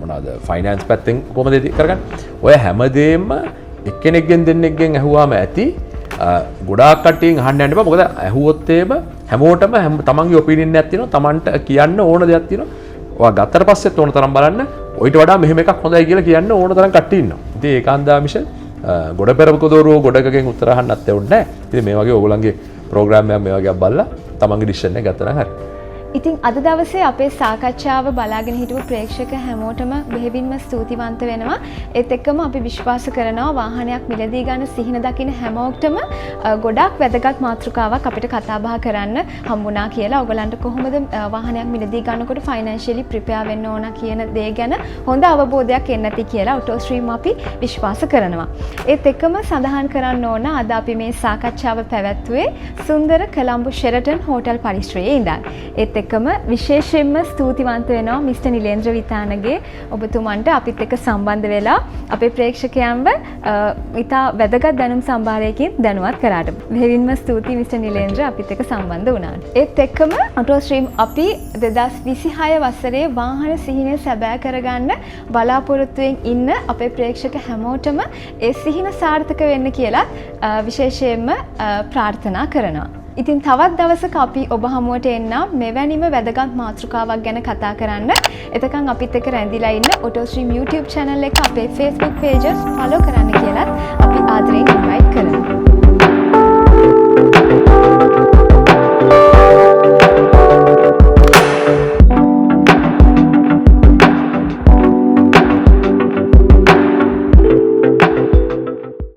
S2: මොනවාද ෆයිනෑන්ස් පැත්තෙන් කොහොමද කරගන්නේ? ඔය හැමදේම එක්කෙනෙක්ගෙන් දෙන්නෙක්ගෙන් ඇහුවාම ඇති ගොඩාක් කට්ටියෙන් අහන්න යන්න එපා. මොකද ඇහුවොත් හැමෝටම තමන්ගේ ඔපිනියන් එකක් තියෙනවා. තමන්ට කියන්න ඕන දෙයක් තියෙනවා. ඔයා ගත්තට පස්සෙත් ඕන තරම් බලන්න. ඔයිට වඩා මෙහෙම එකක් හොඳයි කියලා කියන්න ඕන තරම් කට්ටිය ඉන්නවා. ඉතින් ඒකාන්දා මිෂන් ගොඩ පෙරක දෝරුව ගොඩකගෙන් උත්තර අහන්නත් ඇවුන්නේ නැහැ. ඉතින් මේ වගේ ඕගොල්ලන්ගේ ප්‍රෝග්‍රෑම් එකක් මේ වගේ බලලා තමන්ගේ ඩිසිෂන් එක ගත්තා නම් හරි.
S1: ඉතින් අද දවසේ අපේ සාකච්ඡාව බලාගෙන හිටපු ප්‍රේක්ෂක හැමෝටම බෙහෙවින්ම ස්තුතිවන්ත වෙනවා. ඒත් එක්කම අපි විශ්වාස කරනවා වාහනයක් මිලදී ගන්න සිහින දකින හැමෝටම ගොඩාක් වැදගත් මාතෘකාවක් අපිට කතා බහ කරන්න හම්බුණා කියලා. ඔයගලන්ට කොහොමද වාහනයක් මිලදී ගන්නකොට ෆයිනෑන්ෂියලි ප්‍රිපෙයාර් වෙන්න ඕන කියන දේ ගැන හොඳ අවබෝධයක් එන්න ඇති කියලා ඔටෝස්ට්‍රීම් අපි විශ්වාස කරනවා. ඒත් එක්කම සඳහන් කරන්න ඕන අද අපි මේ සාකච්ඡාව පැවැත්වුවේ සුන්දර කොළඹ ෂෙරටන් හෝටල් පරිශ්‍රයේ ඉඳන්. ඒත් එකම විශේෂයෙන්ම ස්තුතිවන්ත වෙනවා මිස්ටර් නිලේන්ද්‍ර විතානගේ ඔබතුමන්ට අපිත් එක්ක සම්බන්ධ වෙලා අපේ ප්‍රේක්ෂකයන්ව ඉතා වැදගත් දැනුම් සම්භාරයකින් දැනුවත් කරාට. බෙහෙවින්ම ස්තුතියි මිස්ටර් නිලේන්ද්‍ර අපිත් එක්ක සම්බන්ධ වුණාට. ඒත් එක්කම ඔටෝස්ට්‍රීම් අපි 2026 වසරේ වාහන සිහිනය සැබෑ කරගන්න බලාපොරොත්තුවෙන් ඉන්න අපේ ප්‍රේක්ෂක හැමෝටම ඒ සිහින සාර්ථක වෙන්න කියලා විශේෂයෙන්ම ප්‍රාර්ථනා කරනවා. ඉතින් තවත් දවසක අපි ඔබ හමුවට එන්නම් මෙවැනිම වැදගත් මාතෘකාවක් ගැන කතා කරන්න. එතකන් අපිත් එක්ක රැඳිලා ඉන්න ඔටෝස්ට්‍රීම් YouTube channel එක අපේ Facebook pages follow කරන්න කියලාත් අපි ආදරයෙන් invite කරනවා.